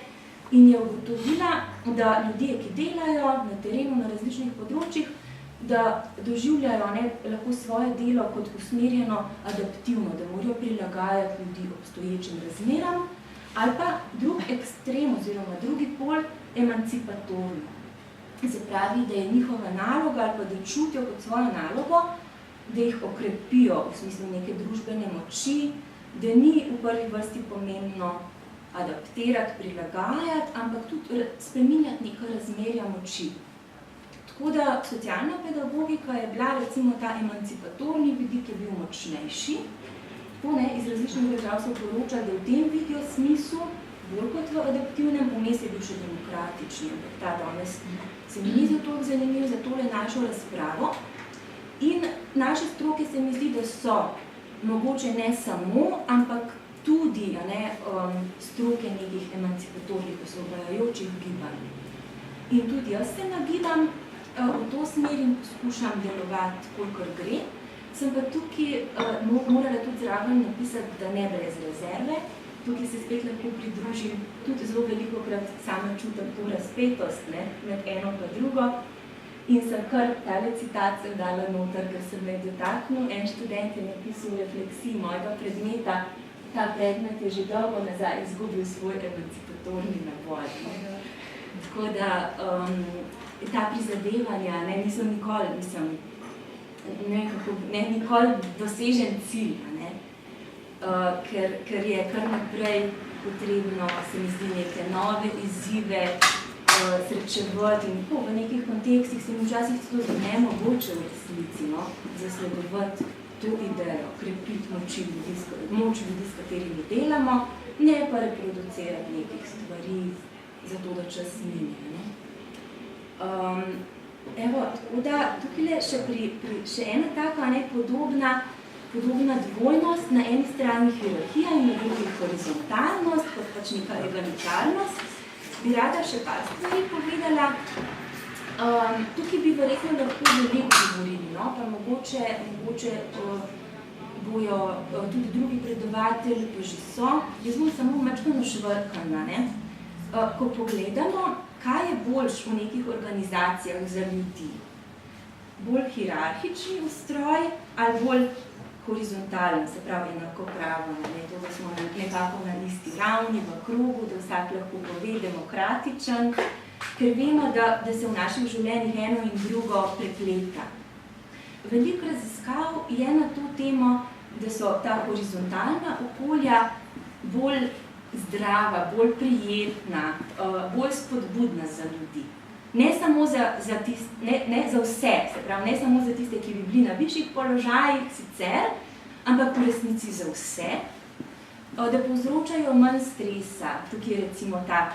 in je ugotovila, da ljudje, ki delajo na terenu na različnih področjih, da doživljajo lahko svoje delo kot usmerjeno adaptivno, da morajo prilagajati ljudi obstoječim razmeram, ali pa drug ekstrem oziroma drugi pol emancipatorno. Se pravi, da je njihova naloga ali pa da čutijo kot svojo nalogo, da jih okrepijo v smislu neke družbene moči, da ni v prvi vrsti pomembno adaptirati, prilagajati, ampak tudi spreminjati neka razmerja moči. Tako da socialna pedagogika je bila recimo ta emancipatorni vidik, je bil močnejši. Tako iz različnih držav so poročali, da v tem vidijo smislu, bolj kot v adaptivnem, vmes je bil še demokratični, ampak ta danes se mi ni zato zanimiv za tole našo razpravo. In naše stroke se mi zdi, da so mogoče ne samo, ampak tudi stroke nekih emancipatornih, osvobajajočih gibanj. In tudi jaz se nagibam v to smer in poskušam delovati, kolikor gre. Sem pa tukaj morala tudi zraven napisati, da ne brez rezerve. Tukaj se spet lahko pridružim, tudi zelo velikokrat sama čutim to razpetost med eno pa drugo. In sem kar tale citat sem dala noter, ker sem me dotaknil. En študent je napisal v refleksiji mojega predmeta, ta predmet je že dolgo nazaj izgubil svoj emancipatorni naboj. Tako da ta prizadevanja niso nikoli dosežen cilj, ker je kar naprej potrebno, se mi zdi, neke nove izzive srečevati in v nekih kontekstih se mi včasih celo zdi nemogoče v resnici zasledovati to idejo, krepiti moč ljudi, s katerimi delamo, ne pa reproducirati nekih stvari, zato da čas mine. Tako da tukaj še ena taka podobna dvojnost, na eni strani hierarhija in na drugi horizontalnost, kot pač neka egalitarnost. Bi rada še par stvari povedala. Tukaj bi verjetno lahko veliko govorili, pa mogoče bojo tudi drugi predavatelji, pa že so. Jaz bom samo majčkeno švrkana. Ko pogledamo, kaj je boljš v nekih organizacijah za ljudi? Bolj hierarhični ustroj ali bolj horizontalen, se pravi enakopraven, to, da smo nekako na isti ravni, v krogu, da vsak lahko pove, demokratičen, ker vemo, da se v naših življenjih eno in drugo prepleta. Veliko raziskav je na to temo, da so ta horizontalna okolja bolj zdrava, bolj prijetna, bolj spodbudna za ljudi. Ne samo za vse, se pravi, ne samo za tiste, ki bi bili na višjih položajih sicer, ampak v resnici za vse. da povzročajo manj stresa. Tukaj je recimo ta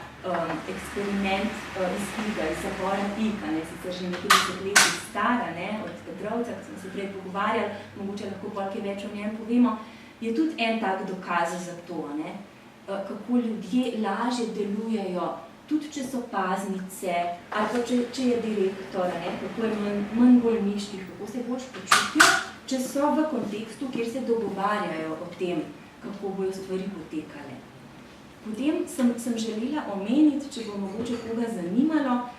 eksperiment iz knjiga, iz Zapora Pika, sicer že nekaj 10 let stara, od Petrovca, ki smo se prej pogovarjali, mogoče lahko kaj več o njem povemo, je tudi en tak dokaz za to, kako ljudje lažje delujejo, tudi če so paznice, ali pa če je direktor, kako je manj bolniških, kako se bolj počutijo, če so v kontekstu, kjer se dogovarjajo o tem, kako bojo stvari potekale. Potem sem želela omeniti, če bo mogoče koga zanimalo,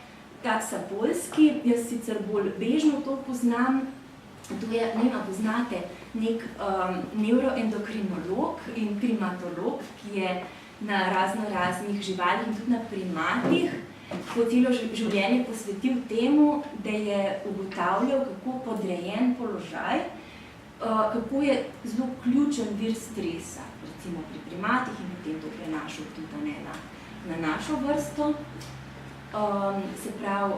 ta Sapolsky, jaz sicer bolj bežno to poznam, to je, poznate, nek neuroendokrinolog in primatolog, ki je na raznih živalih in tudi na primatih po celo življenje posvetil temu, da je ugotavljal, kako podrejen položaj, kako je zelo ključen vir stresa, recimo pri primatih in potem to prenašal tudi na našo vrsto. Se pravi,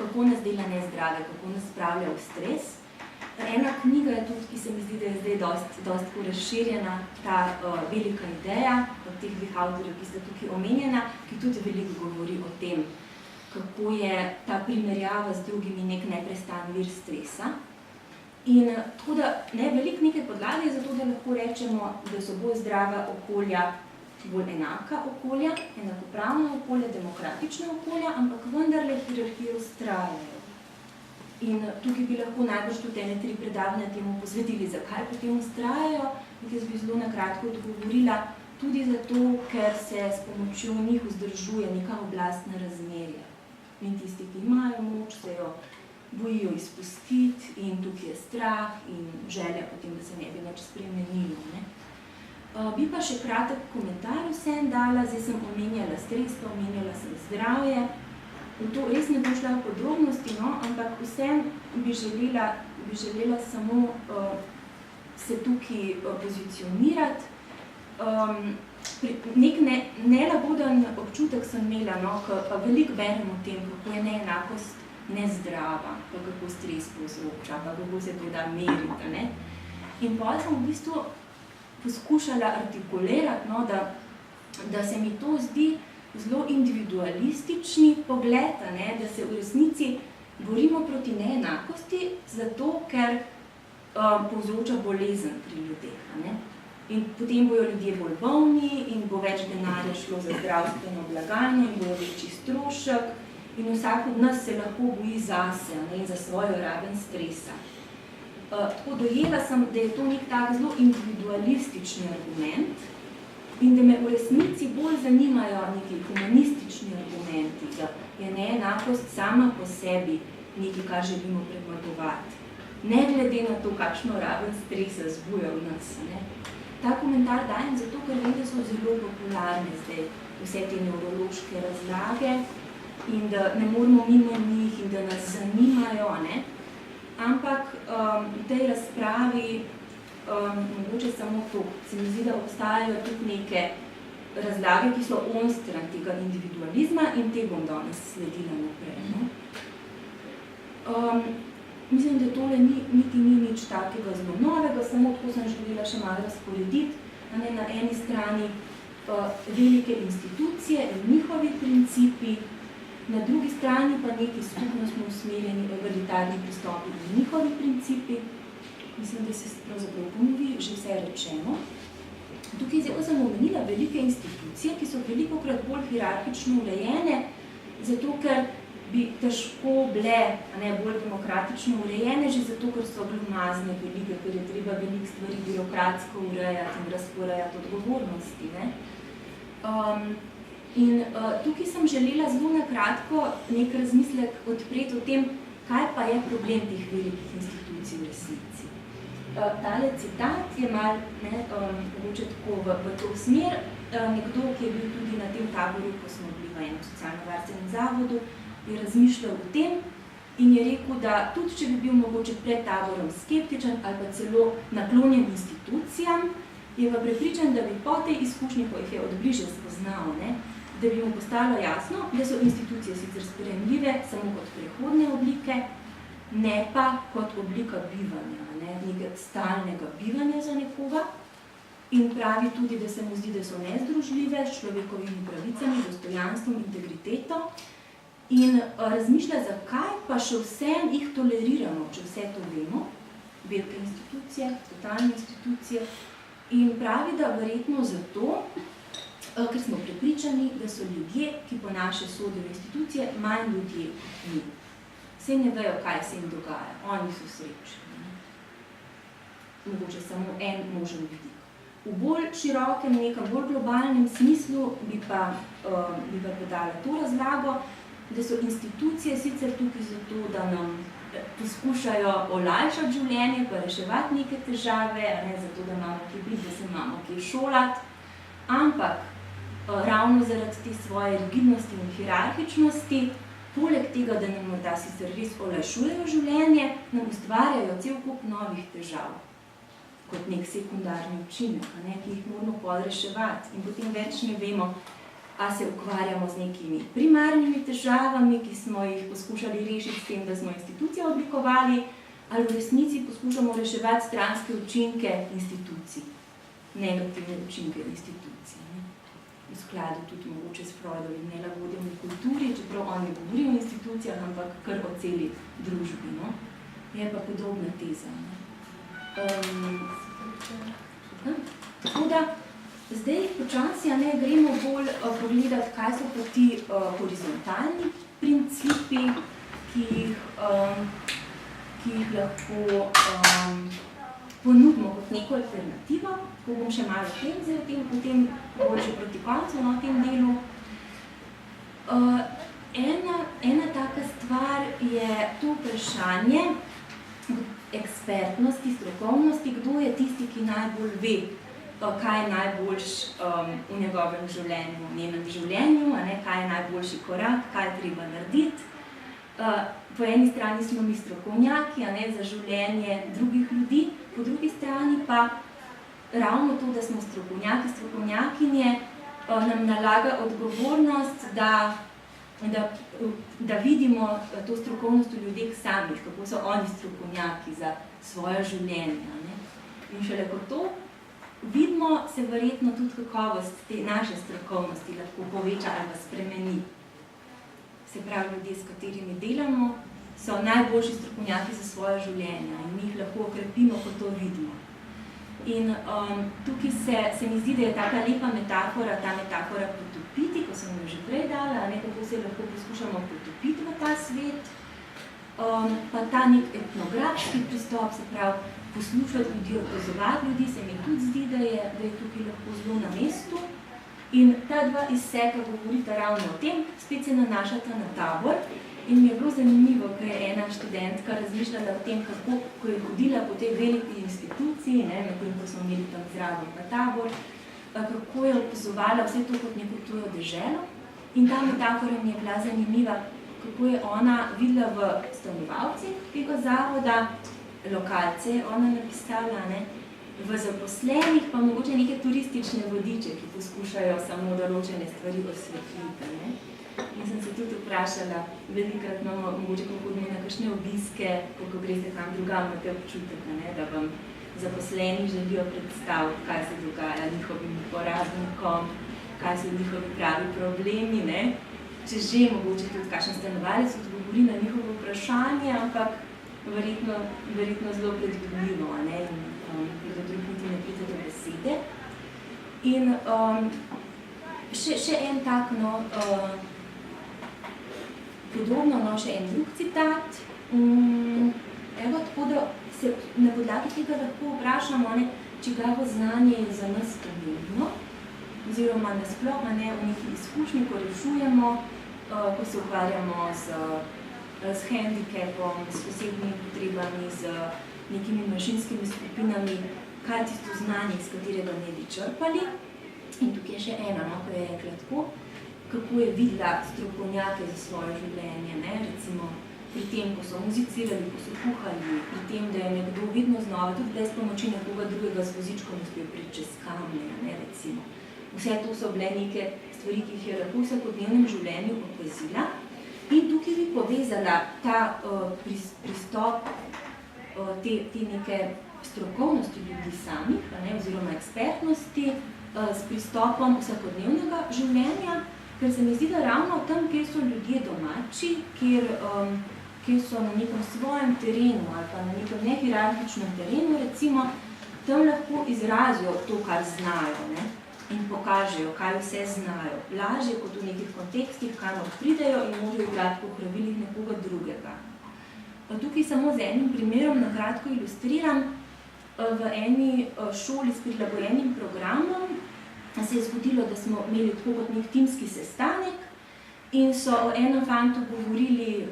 kako nas dela nezdrave, kako nas spravlja v stres. Ena knjiga je tudi, ki se mi zdi, da je zdaj dosti razširjena, ta velika ideja od teh dveh avtorjev, ki sta tukaj omenjena, ki tudi veliko govori o tem, kako je ta primerjava z drugimi nek neprestan vir stresa. In tako da veliko nekaj podlage za to, da lahko rečemo, da so bolj zdrava okolja, bolj enaka okolja, enakopravna okolja, demokratična okolja, ampak vendarle hierarhijo vztrajajo. In tukaj bi lahko najbrž tudi 3 predavanja temu posvetili, zakaj potem vztrajajo. Jaz bi zelo nakratko odgovorila tudi zato, ker se s pomočjo njih vzdržuje neka oblastna razmerja. In tisti, ki imajo moč, se jo bojijo izpustiti in tukaj je strah in želja potem, da se ne bi nič spremenilo. Bi pa še kratek komentar vsem dala, zdaj sem omenjala stres, pa omenjala sem zdravje. V to res ne bo šla v podrobnosti, ampak vsem bi želela samo se tukaj pozicionirati. Nek nelagoden občutek sem imela, pa veliko berem o tem, kako je neenakost nezdrava, pa kako stres povzroča, pa kako se to da meriti. In potem sem v bistvu poskušala artikulirati, da se mi to zdi zelo individualistični pogled, da se v resnici borimo proti neenakosti, zato ker povzroča bolezen pri ljudeh. In potem bojo ljudje bolj bolni in bo več denarja šlo za zdravstveno blagajno in bojo večji strošek in vsak od nas se lahko boji zase in za svojo raven stresa. Tako dojela sem, da je to nek tak zelo individualistični argument in da me v resnici bolj zanimajo neki humanistični argumenti, da je neenakost sama po sebi nekaj, kar želimo premagovati. Ne glede na to, kakšno raven stresa zbuja v nas. Ta komentar dajem zato, ker vem, da so zelo popularne zdaj vse te nevrološke razlage in da ne moramo mimo njih in da nas zanimajo. Ampak v tej razpravi mogoče samo to. Se mi zdi, da obstajajo tudi neke razlage, ki so onstran tega individualizma in te bom danes sledila naprej. Mislim, da tole niti ni nič takega zelo novega, samo tako sem želela še malo razporediti. Na eni strani velike institucije in njihovi principi, na drugi strani pa neki skupnostno usmerjeni egalitarni pristopi in njihovi principi. Mislim, da se pravzaprav ponovi že vse rečeno. Tukaj sem omenila velike institucije, ki so velikokrat bolj hierarhično urejene, zato ker bi težko bile bolj demokratično urejene, že zato, ker so glomazne velike, ker je treba veliko stvari birokratsko urejati in razporejati odgovornosti. In tukaj sem želela zelo nakratko nek razmislek odpreti o tem, kaj pa je problem teh velikih institucij v resnici. Tale citat je malo mogoče tako v to smer. Nekdo, ki je bil tudi na tem taboru, ko smo bili v enem socialno-varstvenem zavodu, je razmišljal o tem in je rekel, da tudi če bi bil mogoče pred taborom skeptičen ali pa celo naklonjen institucijam, je pa prepričan, da bi po tej izkušnji, ko jih je odbliže spoznal, da bi mu postalo jasno, da so institucije sicer sprejemljive samo kot prehodne oblike, ne pa kot oblika bivanja, nekaj stalnega bivanja za nekoga. in pravi tudi, da se mu zdi, da so nezdružljive s človekovimi pravicami, dostojanstvom, integriteto in razmišlja, zakaj pa še vsem jih toleriramo, če vse to vemo, velike institucije, totalne institucije, in pravi, da verjetno zato, ker smo prepričani, da so ljudje, ki po naše sodijo v institucije, manj ljudje kot mi. Vse ne vejo, kaj se jim dogaja, oni so srečni. Mogoče samo en možen vidik. V bolj širokem, nekem bolj globalnem smislu bi pa podala to razlago, da so institucije sicer tukaj zato, da nam poskušajo olajšati življenje, pa reševati neke težave, ne zato, da imamo kje biti, da se imamo kje šolati, ampak ravno zaradi te svoje rigidnosti in hierarhičnosti, poleg tega, da nam morda sicer res olajšujejo življenje, nam ustvarjajo cel kup novih težav, kot nek sekundarni učinek, ki jih moramo podreševati. In potem več ne vemo, a se ukvarjamo z nekimi primarnimi težavami, ki smo jih poskušali rešiti s tem, da smo institucije oblikovali, ali v resnici poskušamo reševati stranske učinke institucij, negativne učinke institucij. V skladu tudi mogoče s Freudovim nelagodjem v kulturi, čeprav on ne govori o institucijah, ampak kar o celi družbi. Je pa podobna teza. Tako da, zdaj počasi gremo bolj pogledati, kaj so pa ti horizontalni principi, ki jih lahko ponudimo kot neko alternativo, ko bom še malo potem bolj že proti koncu na tem delu. Ena taka stvar je to vprašanje ekspertnosti, strokovnosti, kdo je tisti, ki najbolj ve, kaj je najboljš v njegovem življenju, v njenem življenju, kaj je najboljši korak, kaj je treba narediti. Po eni strani smo mi strokovnjaki za življenje drugih ljudi, po drugi strani pa ravno to, da smo strokovnjaki, strokovnjakinje, nam nalaga odgovornost, da vidimo to strokovnost v ljudeh samih, kako so oni strokovnjaki za svoje življenje. In šele ko to vidimo, se verjetno tudi kakovost te naše strokovnosti lahko poveča ali pa spremeni. Se pravi, ljudje, s katerimi delamo, so najboljši strokovnjaki za svoje življenje in mi jih lahko okrepimo, ko to vidimo. In tukaj se mi zdi, da je taka lepa metafora, ta metafora potopiti, ko sem jo že prej dala, kako se lahko poskušamo potopiti v ta svet, pa ta nek etnografski pristop, se pravi, poslušati ljudi, opazovati ljudi, se mi tudi zdi, da je tukaj lahko zelo na mestu. In ta dva izseka govorita ravno o tem, spet se nanašata na tabor. In mi je bilo zanimivo, ko je ena študentka razmišljala o tem, kako, ko je hodila po tej veliki instituciji, medtem ko smo imeli tam zraven pa tabor, kako je opazovala vse to kot neko tujo deželo. In ta metafora mi je bila zanimiva, kako je ona videla v stanovalcih tega zavoda, lokalce je ona napisala, v zaposlenih pa mogoče neke turistične vodiče, ki poskušajo samo določene stvari osvetliti. In sem se tudi vprašala, velikrat imamo mogoče hodimo na kakšne obiske, ko greste kam drugam, imate občutek, da vam zaposleni želijo predstaviti, kaj se dogaja njihovim uporabnikom, kaj so njihovi pravi problemi, če že mogoče tudi kakšen stanovalec odgovori na njihovo vprašanje, ampak verjetno zelo predvidljivo, in da drug niti ne pride do besede. In še en tak, podobno, še en drug citat. Evo, tako da se na podlagi tega lahko vprašamo, čigavo znanje je za nas pomembno, oziroma nasploh v neki izkušnji, ko rešujemo, ko se ukvarjamo s hendikepom, s posebnimi potrebami, z nekimi manjšinskimi skupinami, kaj je tisto znanje, iz katerega ne bi črpali. In tukaj je še ena, ko je rekla tako, kako je videla strokovnjake za svoje življenje, recimo pri tem, ko so muzicirali, ko so kuhali, pri tem, da je nekdo vedno znova, tudi brez pomoči nekoga drugega z vozičkom uspel priti čez kamne, recimo. Vse to so bile neke stvari, ki jih je lahko v vsakodnevnem življenju opazila. In tukaj bi povezala ta pristop, te neke strokovnosti ljudi samih, oziroma ekspertnosti, s pristopom vsakodnevnega življenja, ker se mi zdi, da ravno tam, kjer so ljudje domači, kjer so na nekem svojem terenu ali pa na nekem nehierarhičnem terenu, recimo, tam lahko izrazijo to, kar znajo, ne? In pokažejo, kaj vse znajo. Lažje kot v nekih kontekstih, kamor pridejo in morajo igrati po pravilih nekoga drugega. Tukaj samo z enim primerom na kratko ilustriram. V eni šoli s prilagojenim programom se je zgodilo, da smo imeli tako kot nek timski sestanek in so o enem fantu govorili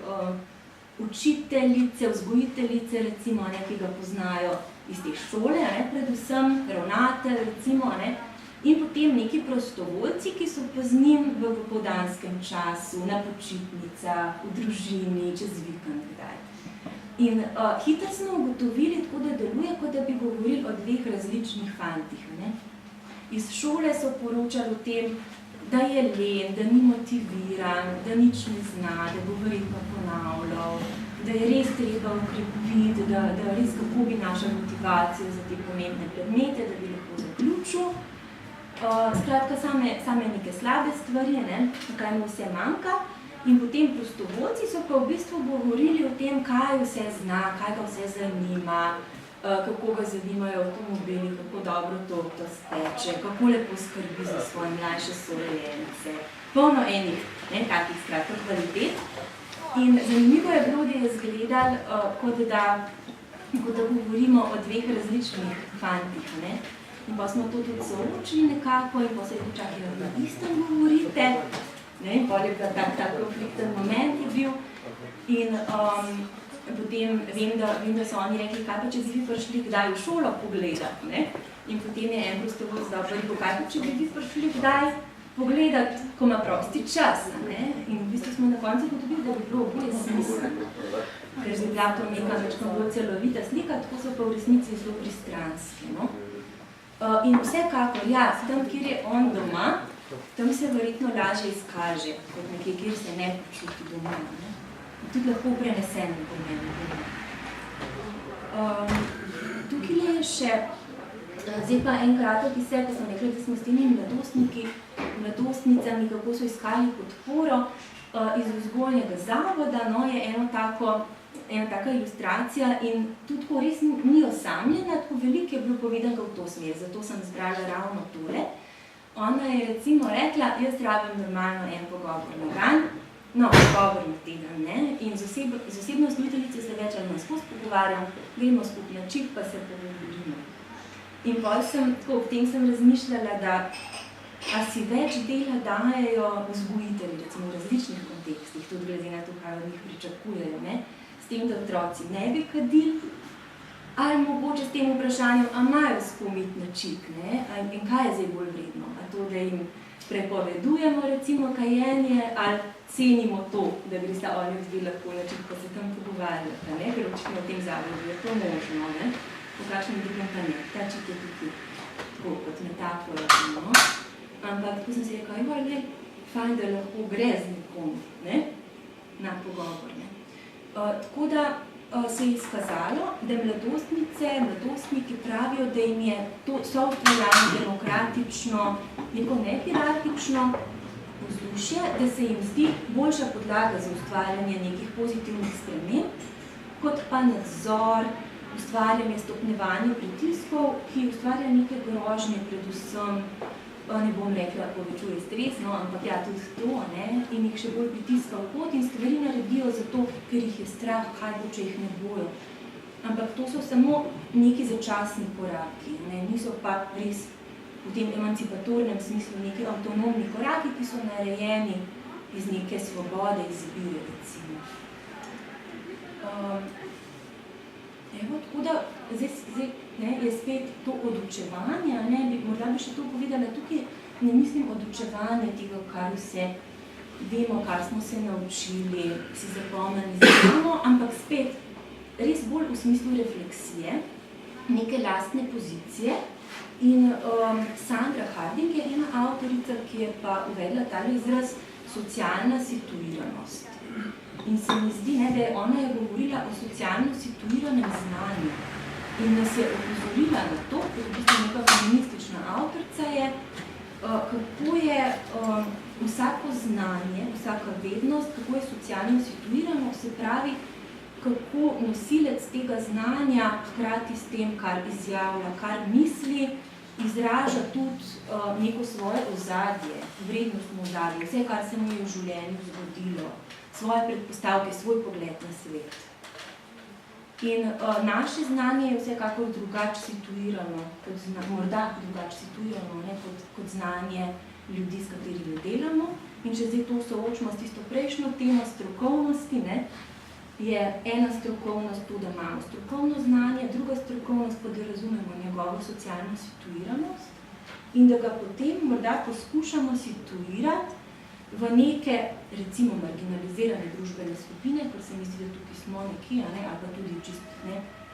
učiteljice, vzgojiteljice, recimo, ki ga poznajo iz te šole, predvsem ravnatelj, recimo, in potem neki prostovoljci, ki so pa z njim v popoldanskem času, na počitnicah, v družini, čez vikend, kdaj. In hitro smo ugotovili, tako da deluje, kot da bi govorili o dveh različnih fantih. Iz šole so poročali o tem, da je len, da ni motiviran, da nič ne zna, da bo verjetno ponavljal, da je res treba ukrepiti, da res kako bi našel motivacijo za te pomembne predmete, da bi lahko zaključil. Skratka, same neke slabe stvari, kaj mu vse manjka. In potem prostovoljci so pa v bistvu govorili o tem, kaj vse zna, kaj ga vse zanima, kako ga zanimajo avtomobili, kako dobro torto speče, kako lepo skrbi za svoje mlajše sorejence. Polno enih, takih skratka kvalitet. In zanimivo je bilo, da je izgledal, kot da govorimo o dveh različnih fantih. In pa smo to tudi soočili nekako in pa se je počakali, da na istem govorite. In potem je bil tak konflikten moment je bil. In potem vem, da so oni rekli, kaj pa če bi vi prišli kdaj v šolo pogledati. In potem je en prostovoljec dal rekel, kaj pa če bi vi prišli kdaj pogledati, ko ima prosti čas. In v bistvu smo na koncu potrebili, da bi bilo oboje smiselno. Ker bi bila to neka večko bolj celovita slika, tako so pa v resnici zelo pristranski. In vsekakor, ja, tam, kjer je on doma, tam se verjetno lažje izkaže, kot nekje, kjer se ne počuti doma. Tudi lahko prenesenem pomenu doma. Tukaj je še, zdaj pa en kratek izsek, ko sem rekla, da smo s temi mladostnicami, kako so iskali podporo iz vzgojnega zavoda, je ena taka ilustracija in tudi ko res ni osamljena, tako veliko je bilo povedanega v to smer, zato sem zbrala ravno tole. Ona je recimo rekla, jaz rabim normalno en pogovor na dan, pogovor na teden, in z osebno vzgojiteljico se več ali manj skozi pogovarjam, gremo skupaj na čip, pa se pogovorimo. In potem sem razmišljala, da a si več dela dajejo vzgojitelji, recimo v različnih kontekstih, tudi glede na to, kaj od njih pričakujejo, s tem, da otroci ne bi kadili, ali mogoče s tem vprašanjem, a imajo s kom iti na čik, in kaj je zdaj bolj vredno? A to, da jim prepovedujemo recimo kajenje, ali cenimo to, da bi sta oni dve lahko na čik, pa se tam pogovarjata, ker očitno v tem zavodu je to možno, po kakšnem drugem pa ne. Ta čik je tukaj tako kot metafora, ampak tako sem si rekla, fajn, da lahko gre z nekom na pogovor. Tako da se je izkazalo, da mladostniki pravijo, da jim je to soustvarjanje demokratično, neko nehierarhično vzdušje, da se jim zdi boljša podlaga za ustvarjanje nekih pozitivnih sprememb, kot pa nadzor, ustvarjanje, stopnjevanje pritiskov, ki ustvarja neke grožnje, predvsem, ne bom rekla, povečuje stres, ampak ja, tudi to, in jih še bolj pritiska v pot in stvari naredijo zato, ker jih je strah, kaj bo, če jih ne bojo. Ampak to so samo neki začasni koraki, niso pa res v tem emancipatornem smislu neki avtonomni koraki, ki so narejeni iz neke svobode izbire, recimo. Tako da zdaj je spet to odučevanje, morda bi še to povedala, tukaj ne mislim odučevanje tega, kar vse vemo, kar smo se naučili, si zapomnili, ampak spet res bolj v smislu refleksije, neke lastne pozicije. In Sandra Harding je ena avtorica, ki je pa uvedla tale izraz socialna situiranost. In se mi zdi, da ona je govorila o socialno situiranem znanju. in nas je opozorila na to, ker v bistvu neka feministična avtorica je, kako je vsako znanje, vsaka vednost, kako je socialno situirano, se pravi, kako nosilec tega znanja hkrati s tem, kar izjavlja, kar misli, izraža tudi neko svoje ozadje, vrednostno ozadje, vse, kar se mu je v življenju zgodilo, svoje predpostavke, svoj pogled na svet. In naše znanje je vsekakor drugače situirano, morda drugače situirano, ne, kot znanje ljudi, s katerimi delamo. In če zdaj to soočimo s tisto prejšnjo temo strokovnosti, ne, je ena strokovnost to, da imamo strokovno znanje, druga strokovnost pa, da razumemo njegovo socialno situiranost in da ga potem morda poskušamo situirati v neke, recimo, marginalizirane družbene skupine, ker se mi zdi, da tukaj smo nekje, ali pa tudi čist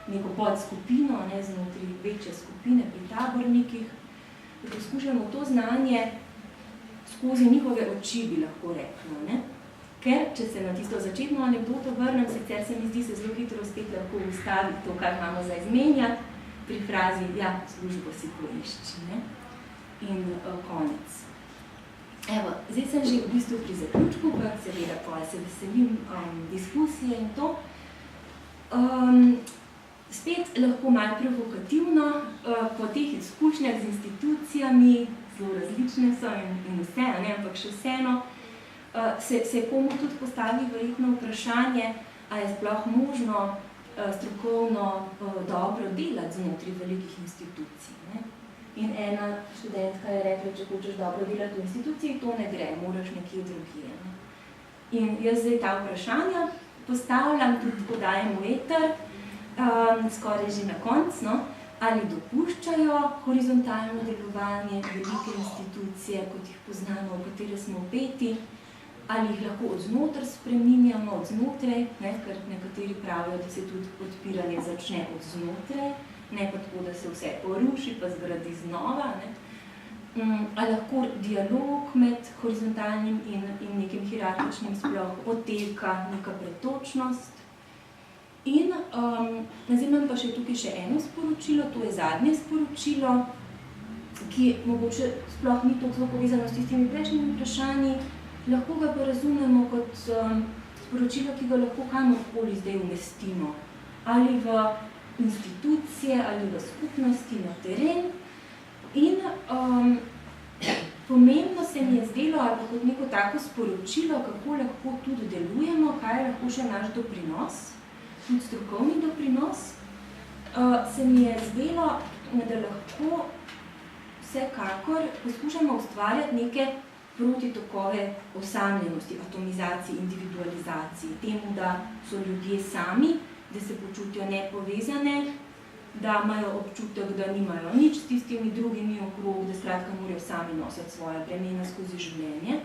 neko podskupino, znotraj večje skupine pri tabornikih, da poskušamo to znanje skozi njihove oči, bi lahko rekla, ne? Ker, če se na tisto začetno anekdoto vrnem, sicer se mi zdi, se zelo hitro spet lahko ustavi to, kar imamo za izmenjati, pri frazi, ja, službo si poišči, ne? In konec. Evo, zdaj sem že v bistvu pri zaključku, pa seveda pa se veselim diskusije in to. Spet lahko malo provokativno, po teh izkušnjah z institucijami, zelo različne so in vse, ne, ampak še vseeno, se komu tudi postavi verjetno vprašanje, a je sploh možno strokovno dobro delati znotraj velikih institucij. Ne? In ena študentka je rekla, če hočeš dobro delati v instituciji, to ne gre, moraš nekje drugje. Ne? In jaz zdaj ta vprašanja postavljam, tudi podajem v eter, skoraj že na konc, no? Ali dopuščajo horizontalno delovanje velike institucije, kot jih poznamo, v katere smo vpeti, ali jih lahko odznotraj spreminjamo, odznotraj, ne? Ker nekateri pravijo, da se tudi odpiranje začne odznotraj, ne pa tako, da se vse poruši, pa zgradi znova. Ne? Ali lahko dialog med horizontalnim in nekim hierarhičnim sploh poteka, neka pretočnost. In zdaj imam pa še tukaj še eno sporočilo, to je zadnje sporočilo, ki mogoče sploh ni toliko povezano s tistimi prejšnjimi vprašanji, lahko ga pa razumemo kot sporočilo, ki ga lahko kamorkoli zdaj umestimo. Ali v institucije, ali v skupnosti, na teren. In pomembno se mi je zdelo, ali kot neko tako sporočilo, kako lahko tudi delujemo, kaj je lahko še naš doprinos, tudi strokovni doprinos, se mi je zdelo, da lahko vsekakor poskušamo ustvarjati neke protitokove osamljenosti, atomizaciji, individualizaciji, temu, da so ljudje sami, da se počutijo nepovezane, da imajo občutek, da nimajo nič s tistimi drugimi okrog, da skratka morajo sami nositi svoje bremena skozi življenje.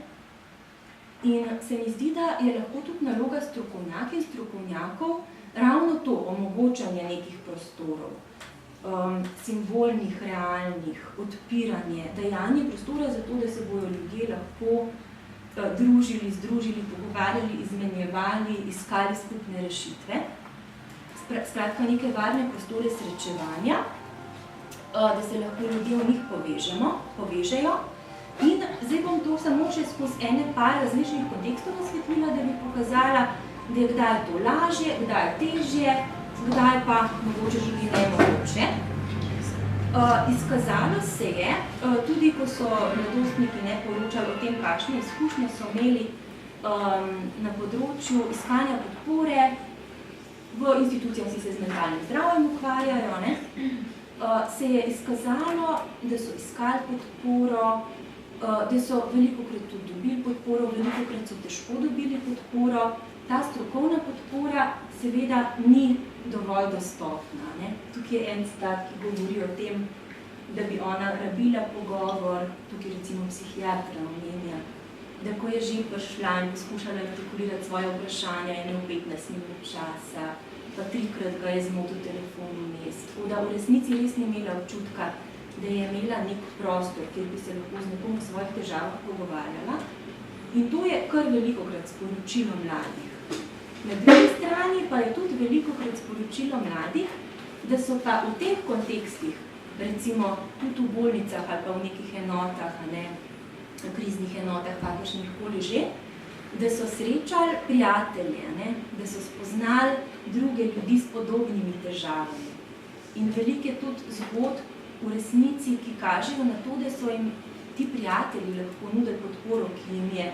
In se mi zdi, da je lahko tudi naloga strokovnjak in strokovnjakov ravno to omogočanje nekih prostorov, simbolnih, realnih, odpiranje, dajanje prostora za to, da se bojo ljudje lahko družili, združili, pogovarjali, izmenjevali, iskali skupne rešitve. Skratka, neke varne prostore srečevanja, da se lahko ljudje v njih povežejo. In zdaj bom to samo še skozi ene par različnih kontekstov nasvetlila, da bi pokazala, da je kdaj to lažje, kdaj težje, kdaj pa mogoče že nemogoče. Izkazalo se je, tudi ko so mladostniki poročali o tem, kakšne izkušnje so imeli na področju iskanja podpore, v institucijah si se z mentalnim zdravjem ukvarjajo, ne? Se je izkazalo, da so iskali podporo, da so velikokrat tudi dobili podporo, velikokrat so težko dobili podporo. Ta strokovna podpora seveda ni dovolj dostopna. Ne? Tukaj je en citat, ki govori o tem, da bi ona rabila pogovor, tukaj recimo psihiatra omenja, da ko je že prišla in poskušala artikulirati svoje vprašanja, je imel 15 minut časa, pa 3-krat ga je zmotil telefon vmes. Tako da v resnici res ni imela občutka, da je imela nek prostor, kjer bi se lahko z nekom v svojih težavah pogovarjala. In to je kar velikokrat sporočilo mladih. Na drugi strani pa je tudi velikokrat sporočilo mladih, da so pa v teh kontekstih, recimo tudi v bolnicah ali pa v nekih enotah, v kriznih enotah, kakršnih koli že, da so srečali prijatelje, da so spoznali druge ljudi s podobnimi težavami. In veliko je tudi zgodb v resnici, ki kažejo na to, da so jim ti prijatelji lahko nudili podporo, ki jim je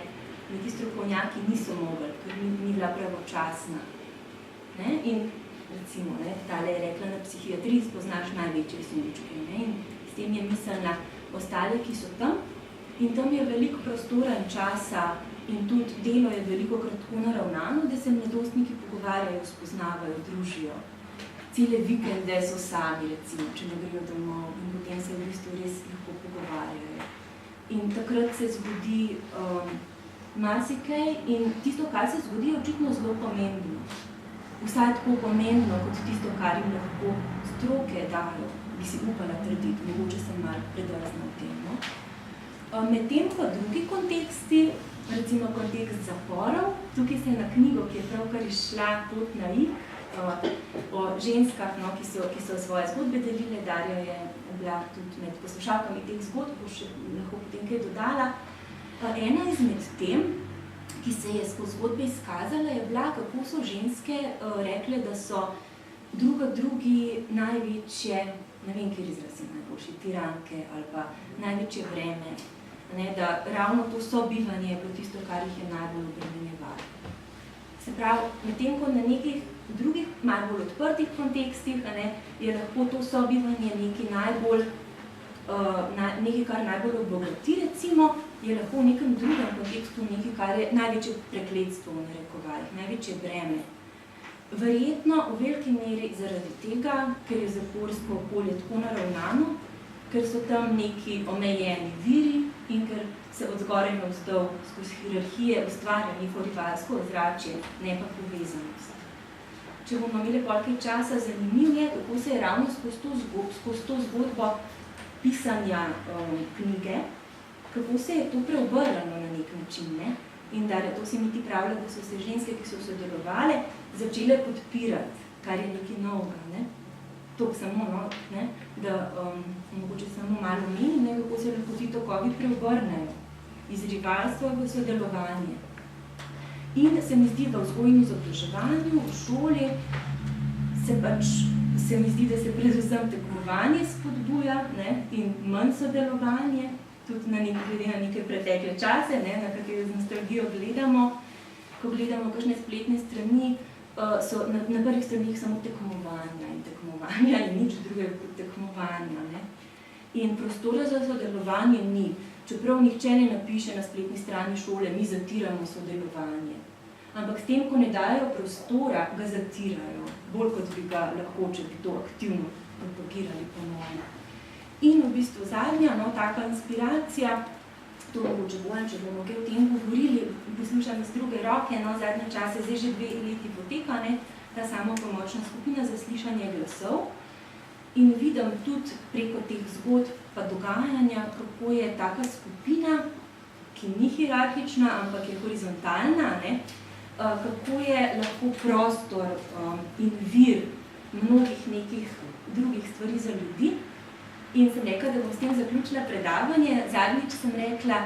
neki strokovnjaki niso mogli, ker ni bila pravočasna. In recimo, tale je rekla, na psihiatriji spoznaš največje sumčke. In s tem je mislila ostale, ki so tam. In tam je veliko prostora in časa in tudi delo je veliko kratko naravnano, da se mladostniki pogovarjajo, spoznavajo, družijo. Cele vikende so sami, recimo, če ne grejo domov in potem se v bistvu res lahko pogovarjajo. In takrat se zgodi marsikaj in tisto, kar se zgodi, je očitno zelo pomembno. Vsaj tako pomembno, kot tisto, kar jim lahko stroke dajo, bi si upala trditi, mogoče sem malo predrzna v tem. Medtem pa drugi konteksti, recimo kontekst zaporov, tukaj se na knjigo, ki je pravkar izšla Pot na Ig, o ženskah, ki so svoje zgodbe delile, Darja je bila tudi med poslušalkami teh zgodb, bo še lahko potem kaj dodala. Ena izmed tem, ki se je skozi zgodbe izkazala, je bila, kako so ženske rekle, da so drugi največje, ne vem, kjer izraz je najboljši, tiranke ali pa največje vreme, da ravno to sobivanje je bilo tisto, kar jih je najbolj obremenjevalo. Se pravi, medtem ko na nekih drugih, malo bolj odprtih kontekstih, je lahko to sobivanje nekaj, kar najbolj obogati, recimo, je lahko v nekem drugem kontekstu nekaj, kar je največje prekletstvo v narekovajih, največje breme. Verjetno v veliki meri zaradi tega, ker je zaporsko okolje tako naravnano, ker so tam neki omejeni viri in ker se od zgoraj navzdol skozi hierarhije ustvarja neko rivalsko ozračje, ne pa povezanost. Če bomo imeli koliko časa, zanimiv je, kako se je ravno skozi to zgodbo pisanja knjige, kako se je to preobrnilo na nek način. In da to se mi ti pravlja, da so se ženske, ki so sodelovale, začele podpirati, kar je nekaj novega. To samo, da mogoče samo malo menim, kako se lahko ti tokovi preobrnejo iz rivalstva v sodelovanje. In se mi zdi, da v vzgoji in izobraževanju, v šoli, se mi zdi, da se predvsem tekmovanje spodbuja in manj sodelovanje, tudi glede na neke pretekle čase, na katere z nostalgijo gledamo. Ko gledamo kakšne spletne strani, so na prvih stranih samo tekmovanja in nič drugega kot tekmovanja. In prostora za sodelovanje ni. Čeprav nihče ne napiše na spletni strani šole, mi zatiramo sodelovanje. Ampak s tem, ko ne dajo prostora, ga zatirajo, bolj kot bi ga lahko, če bi to aktivno propagirali ponovno. In v bistvu zadnja, taka inspiracija, to mogoče bojem, če bomo kaj o tem govorili, poslušam iz druge roke, zadnje čase, zdaj že 2 leti poteka, ta samopomočna skupina za slišanje glasov. In vidim tudi preko teh zgodb pa dogajanja, kako je taka skupina, ki ni hierarhična, ampak je horizontalna, kako je lahko prostor in vir mnogih nekih drugih stvari za ljudi. In sem rekla, da bom s tem zaključila predavanje. Zadnjič sem rekla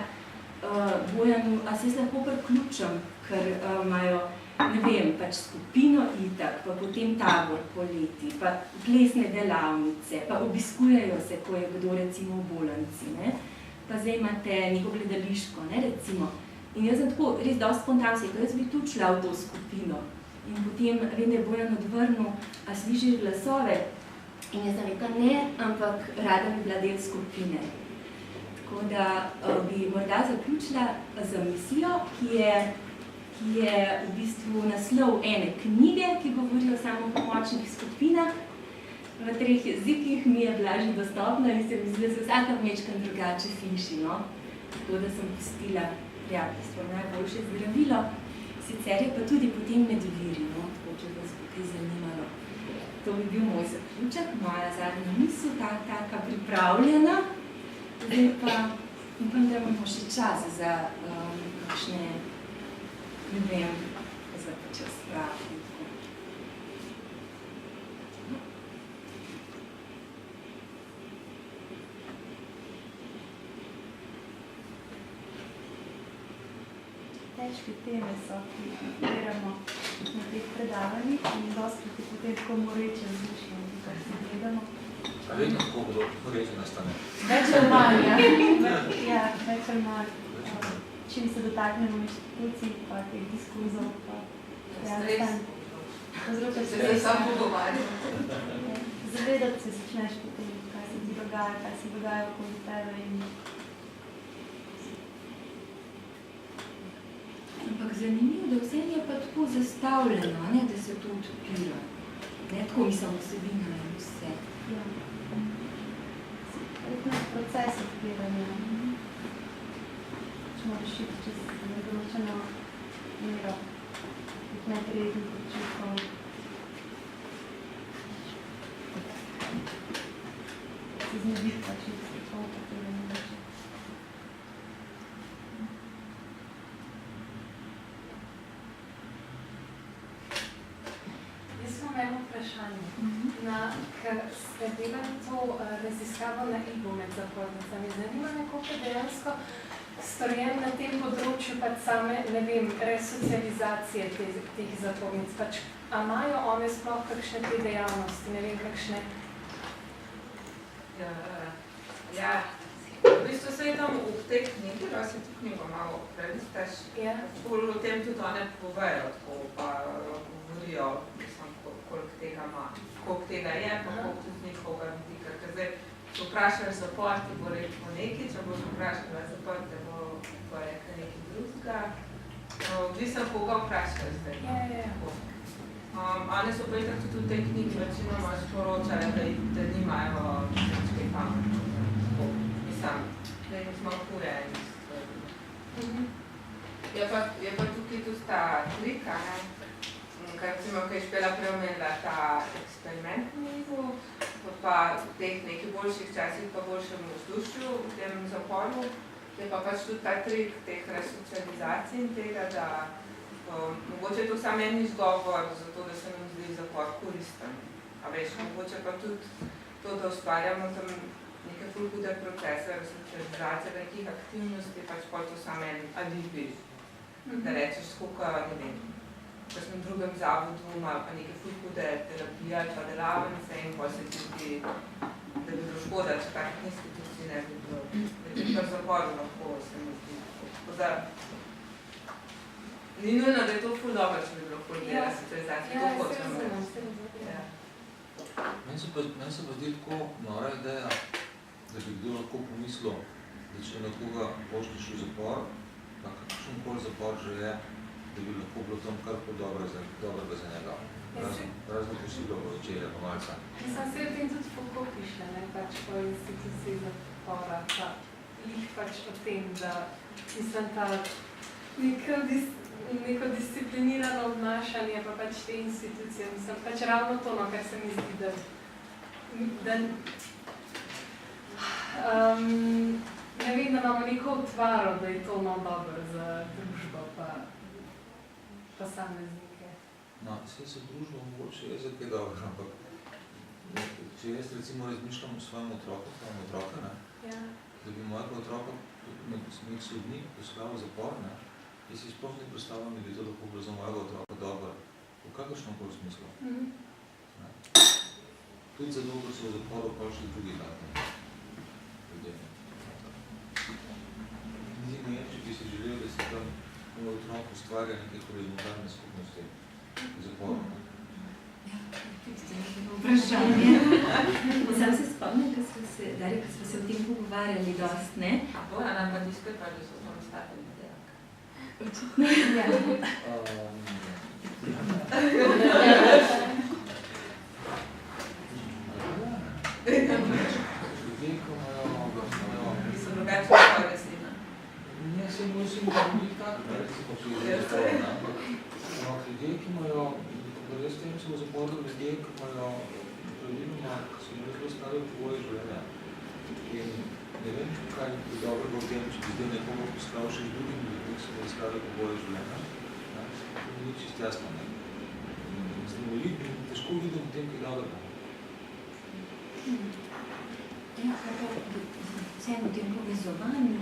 Bojanu, a se lahko priključim, ker imajo, ne vem, skupino itak, pa potem tabor poleti, pa plesne delavnice, pa obiskujejo se, ko je kdo recimo v bolnici, pa zdaj imate neko gledališko, recimo. In jaz sem tako res dosti spontano sekla, jaz bi tudi šla v to skupino. In potem, vem, da je Bojan odvrnil, a slišiš glasove? In jaz sem rekla ne, ampak rada bi bila del skupine. Tako da bi morda zaključila z mislijo, ki je v bistvu naslov ene knjige, ki govori o samopomočnih skupinah. V 3 jezikih mi je bila že dostopna in se mi zdi, da se vsaka majčkeno drugače sliši. Tako da sem pustila prijateljstvo najboljše zdravilo. Sicer je pa tudi potem med viri, tako če vas bo kaj zanimalo. To bi bil moj zaključek, moja zadnja misel, taka pripravljena. Zdaj pa upam, da imamo še čas za kakšne, ne vem, za čas pravi. težke teme so, ki jih odpiramo na teh predavanjih in dostkrat je potem tako moreče različno, kar se gledamo. A vedno tako bodo moreče nastane? Več ali manj, ja. Ja, več ali manj. Čim se dotaknemo inštitucij, pa teh diskurzov, pa povzroča stres. Zavedati se začneš potem, kaj se ti dogaja, kaj se dogaja okoli tebe in ampak zanimivo, da vse je pa tako zastavljeno, ne, da se to odpira. Ne, tako mislim vsebina in vse. Ja. Nek proces odpiranja. Če moraš iti čez nedoločeno mero neprijetnih občutkov. Se znebiti pač iz to, katero ne več. Eno vprašanje. Ker ste delali to raziskavo na IGO med zapornicami, zanima me, koliko je dejansko storjen na tem področju pač same, ne vem, resocializacije teh zapornic. Pač, a imajo one sploh kakšne te dejavnosti, ne vem, kakšne? Ja, v bistvu se je tam v tej knjigi, si to knjigo malo prelistaš, o tem tudi one povejo, tako pa govorijo, koliko tega je, pa koliko tudi njihovega vidika. Ker zdaj, če vprašaš zapor, ti bo rekel nekaj, če boš vprašala zapor, te bo rekel nekaj drugega. Odvisno, koga vprašaš zdaj. One so pa itak tudi v tej knjigi večinoma sporočale, da nimajo ničkaj pametno. Mislim, da jim zmanjkuje enih stvari. Je pa tukaj tudi ta trika, kar recimo, ko je Špela preomenila ta eksperiment v nizu, pa v teh nekih boljših časih, pa boljšem vzdušju v tem zaporu, je pa pač tudi ta trik teh resocializacij in tega, da mogoče je to samo en izgovor za to, da se nam zdi zapor koristen. A veš, mogoče pa tudi to, da ustvarjamo tam neke ful hude procese, resocializacije, nekih aktivnosti, pač pa to samo en alibi, da rečeš, koliko, ne vem, ko sem v drugem zavodu, imam pa neke ful hude terapije ali pa delavnice in pa se tudi, da bi bilo škoda, če takih institucij ne bi bilo. Da je kar zaporu lahko, se mi zdi. Tako da, ni nujno, da je to ful dobro, če bi bilo ful dela socializacije. To hočemo reči. Meni se pa zdi tako nora ideja, da bi kdo lahko pomislil, da če nekoga pošliš v zapor, pa kakšen kol zapor že je, da bi lahko bilo tam kar dobrega za njega. Razno posilo v večerja, pa malca. Mislim, se o tem tudi kako piše, ne, pač po instituciji zapora, pa jih pač o tem, da mislim, ta neko disciplinirano obnašanje, pa pač te institucije, mislim, pač ravno to, no, kar se mi zdi, da ne vem, da imamo neko utvaro, da je to no dobro za družbo, pa posameznike. No, vse se družba mogoče je za kaj dobro, ampak če jaz recimo razmišljam o svojem otroku, da bi mojega otroka nek sodnik poslal v zapor, jaz si sploh ne predstavljam, da bi to lahko bilo za mojega otroka dobro, v kakršnem koli smislu. Tudi za dolgo so v zaporu pa še drugi takni ljudje. Ni Nemči, ki si želel, da se tam moj otrok ustvarja neke horizontalne skupnosti v zaporu. Vprašanje. Sam se spomnim, ko smo se o tem pogovarjali dost, ne? Bojana pa tiskaj pa, da so tam stavili delak. Očitno, ja. Ljudje, ko imajo... So drugače svoje slina. Ne, se mislim, da bi tako, recimo, če je zaporna. Ampak ljudje, ki imajo, res tem so v zaporu ljudje, ki imajo praviloma, ki so imeli zelo slabe pogoje življenja. In ne vem, kaj je dobro v tem, če bi zdaj nekoga poslal še z drugim ljudmi, ki so imeli slabe pogoje življenja. To ni čist jasno, ne. Težko vidim v tem, kaj je dobro. Ja, kako vseeno v tem povezovanju.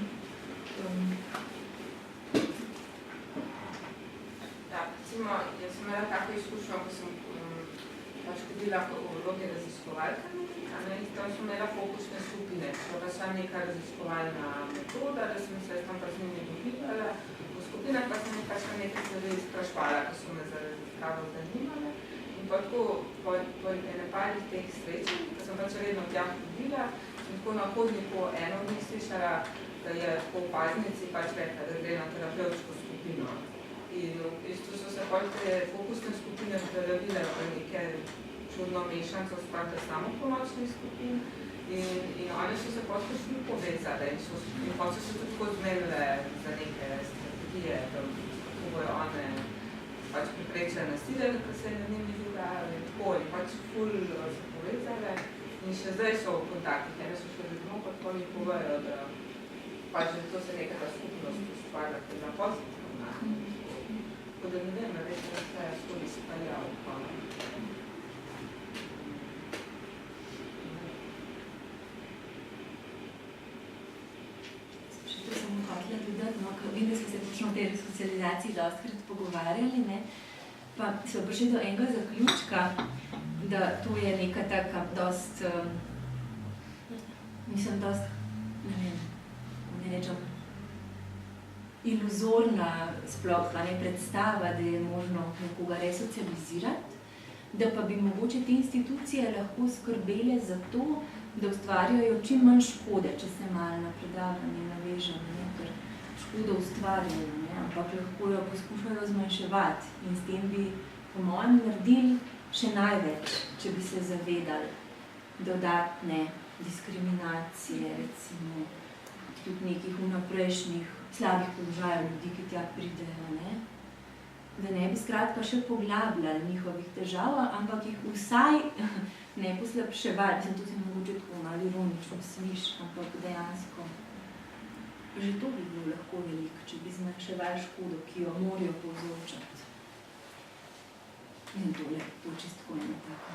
imela tako izkušnjo, ko sem pač hodila v vlogi raziskovalka, in tam sem imela fokusne skupine, da sem neka raziskovalna metoda, da sem se tam pa z njimi dobivala. V skupinah pa sem pač nekaj stvari sprašvala, ko so me za raziskavo zanimale. In pa tako po ene parih teh srečanj, ko sem pač redno tja hodila, in tako na hodniku eno od njih slišala, da je po opaznici pač rekla, da gre na terapevtsko skupino. In v bistvu so se pač te fokusne skupine prelavile v neke čudno mešanico spravke samopomočnih skupin in oni so se pač šli povezali in pač so se tako zmenile za neke strategije, kako bojo one pač preprečile nasilje, ker se je nad njimi dogajalo in tako in pač ful se povezale in še zdaj so v kontaktih, ene so še vedno, pa tako mi povejo, da pač to se nekaj skupnost ustvarja, ki je na pozitivno. Tako da ne vem, reči, da se je skoli spaljal. Še to sem hotela dodati, no, ker vem, da smo se točno o tej resocializaciji dostkrat pogovarjali, ne, pa smo prišli do enega zaključka, da to je neka taka dost, mislim, dost, ne rečem, iluzorna sploh predstava, da je možno nekoga resocializirati, da pa bi mogoče te institucije lahko skrbele za to, da ustvarjajo čim manj škode, če se malo na predavanje navežem, ker škodo ustvarjajo, ampak lahko jo poskušajo zmanjševati in s tem bi po mojem naredili še največ, če bi se zavedali dodatne diskriminacije, recimo tudi nekih vnaprejšnjih slabih položajev ljudi, ki tja pridejo, ne? Da ne bi skratka še poglabljali njihovih težav, ampak jih vsaj ne poslabševali. Mislim, to se mogoče tako malo ironično sliši, ampak dejansko že to bi bilo lahko veliko, če bi zmanjševali škodo, ki jo morajo povzročati. In tole, to čisto ena taka.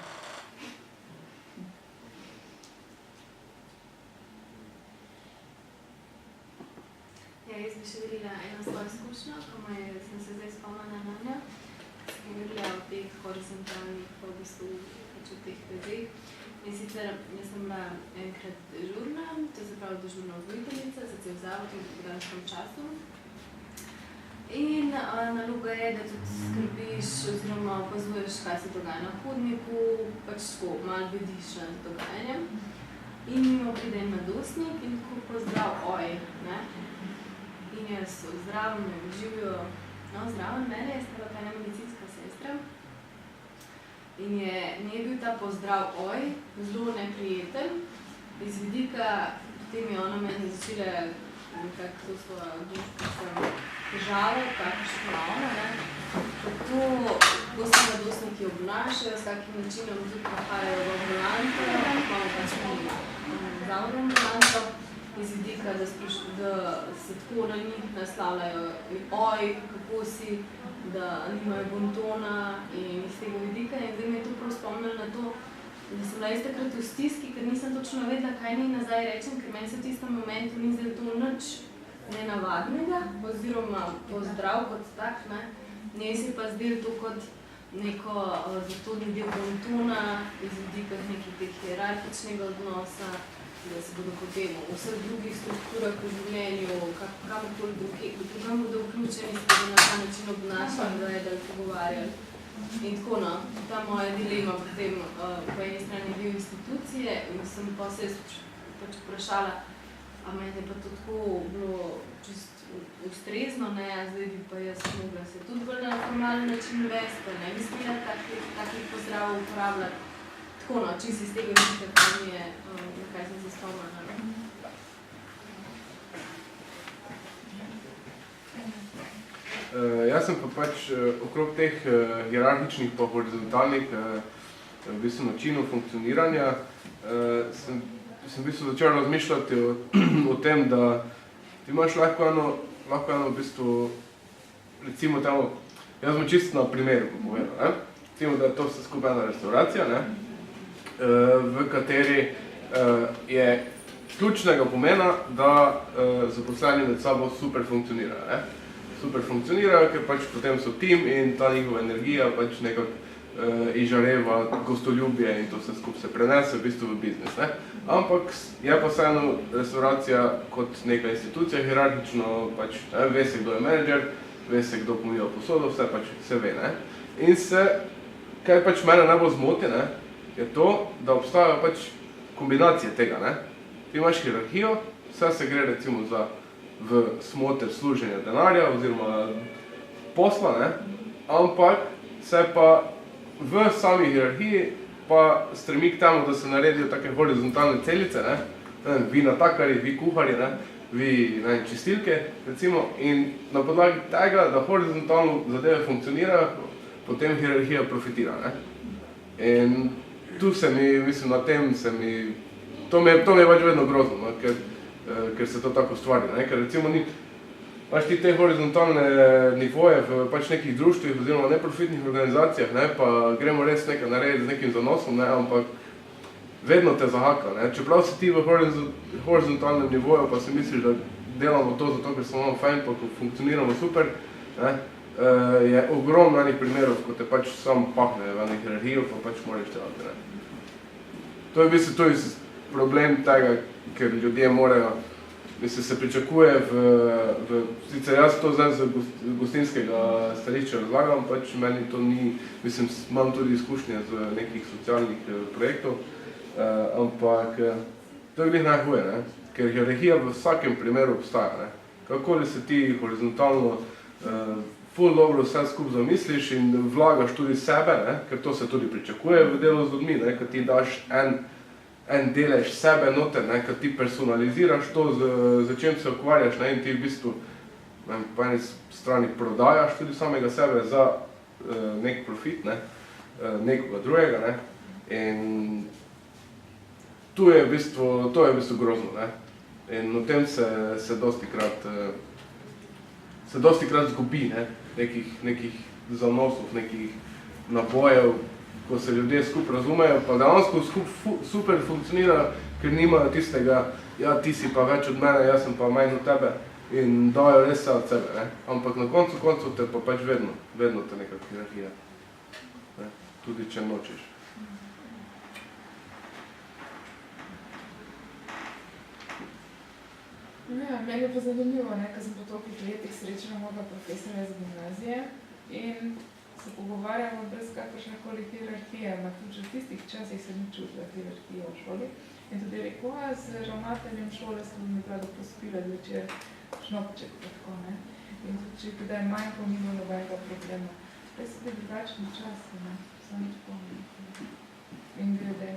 Ja, jaz bi še delila eno svojo izkušnjo, ko sem se zdaj spomnila na njo. Sem govorila o teh horizontalnih, v bistvu pač o teh vezeh. In sicer, jaz sem bila enkrat dežurna, to se pravi dežurna vzgojiteljica za cel zavod v popoldanskem času. In naloga je, da tudi skrbiš oziroma opazuješ, kaj se dogaja na hodniku, pač tako malo vidiš nad dogajanjem. In mimo pride en mladostnik in tako pozdrav, oj, ne? In jaz zdravim, me živijo, no zdravim mene, jaz sem ena medicinska sestra. In je bil ta pozdrav oj, zelo neprijeten, iz vidika, potem je ona meni začela nekako to svojo težavo, kakršno ona, ne. Kako se mladostniki obnašajo, s kakim načinom tudi nahajajo v ambulanto, imamo pač mi zavodno ambulanto, iz vidika, da se tako na njih naslavljajo oj, kako si, da nimajo bontona in iz tega vidika. In zdaj me je to prav spomnilo na to, da sem bila takrat v stiski, ker nisem točno vedela, kaj naj nazaj rečem, ker meni se v tistem momentu ni zdaj to nič nenavadnega, oziroma pozdrav kot tak, ne. Njej se pa zdelo to kot neko zatodni del bontona, iz vidika nekih teh hierarhičnega odnosa, da se bodo potem v vseh drugih strukturah v življenju, kamorkoli drugam bodo vključeni, se bodo na ta način obnašali, vedeli, pogovarjali. In tako, no, ta moja dilema potem po eni strani bil institucije in sem pa se pač vprašala, a meni je pa to tako bilo čist ustrezno, ne, a zdaj bi pa jaz mogla se tudi bolj na formalen način vesti, pa ne bi smela takih pozdravov uporabljati. Tako, no, čisto iz tega vidika, na kaj sem se spomnila. Jaz sem pa pač okrog teh hierarhičnih pa horizontalnih v bistvu načinov funkcioniranja sem v bistvu začel razmišljati o tem, da ti imaš lahko eno v bistvu, recimo temu, jaz bom čisto na primeru povedal, ne? Recimo, da je to vse skupaj ena restauracija, ne? V kateri je ključnega pomena, da zaposleni med sabo super funkcionirajo, ne? super funkcionirajo, ker pač potem so tim in ta njihova energija pač nekako izžareva gostoljubje in to vse skupaj se prenese v bistvu v biznis. Ne? Ampak je pa vseeno restauracija kot neka institucija hierarhično, pač ve se, kdo je menedžer, ve se, kdo pomiva posodo, vse pač se ve. Ne? In kaj pač mene najbolj zmoti, ne, je to, da obstajajo pač kombinacije tega. Ne? Ti imaš hierarhijo, vse se gre recimo v smoter služenja denarja oziroma posla, ne? Ampak se pa v sami hierarhiji pa stremi k temu, da se naredijo take horizontalne celice, ne? Vi natakari, vi kuharji, ne? Vi čistilke, recimo, in na podlagi tega, da horizontalno zadeve funkcionirajo, potem hierarhija profitira. Ne? In tu se mi, mislim, na tem se mi, to mi je pač vedno grozno, no? Ker se to tako ustvari, ne? Ker recimo imaš ti te horizontalne nivoje v pač nekih društvih oziroma neprofitnih organizacijah, ne? Pa gremo res nekaj narediti z nekim zanosom, ne? Ampak vedno te zahaka. Ne? Čeprav si ti v horizontalnem nivoju, pa si misliš, da delamo to zato, ker smo fajn, pa ko funkcioniramo super, ne? Je ogromno enih primerov, ko te pač sam pahne v eno hierarhijo, pa pač moraš delati. Ne? To je v bistvu tudi problem tega, ker ljudje morajo, mislim, se pričakuje sicer jaz to zdaj z gostinskega stališča razlagam, pač meni to ni, mislim, imam tudi izkušnje z nekih socialnih projektov, ampak to je glih najhuje, ne? Ker hierarhija v vsakem primeru obstaja. Ne? Kakoli se ti horizontalno ful dobro vse skupaj zamisliš in vlagaš tudi sebe, ne? Ker to se tudi pričakuje v delu z ljudmi, ne? Ker ti daš en delež sebe noter, ne? Ker ti personaliziraš to, z čem se ukvarjaš, ne? In ti v bistvu po eni strani prodajaš tudi samega sebe za nek profit, ne? Nekoga drugega, ne? In to je v bistvu grozno, ne? In o tem se dostikrat zgubi, ne? Nekih zanosov, nekih nabojev, ko se ljudje skupaj razumejo, pa dejansko super funkcionirajo, ker nimajo tistega, ja, ti si pa več od mene, jaz sem pa manj od tebe in dajo res vse od sebe, ne? Ampak na koncu te pa pač vedno te neka hierarhija, ne? Tudi če nočeš. Ja, meni je pa zanimivo, ne, ker sem po tolikih letih srečala mojega profesorja z gimnazije in se pogovarjamo brez kakršnekoli hierarhije, ampak tudi v tistih časih se ni čutila hierarhija v šoli. In tudi je rekel, z ravnateljem šole smo mi prav pospila zvečer šnopček, tako, ne. In tudi če kdaj manjko, ni bilo nobenega problema. Zdaj so bili drugačni časi, ne, samo tako, ne. In glede.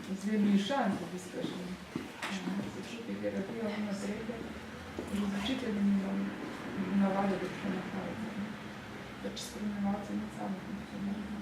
Zdaj mi šans, da bi skašli. Se čuti hierarhijo v nasrede, že z učitelji nimam navade, da se nahajate. Pač spremljevalce med sabo funkcioniramo.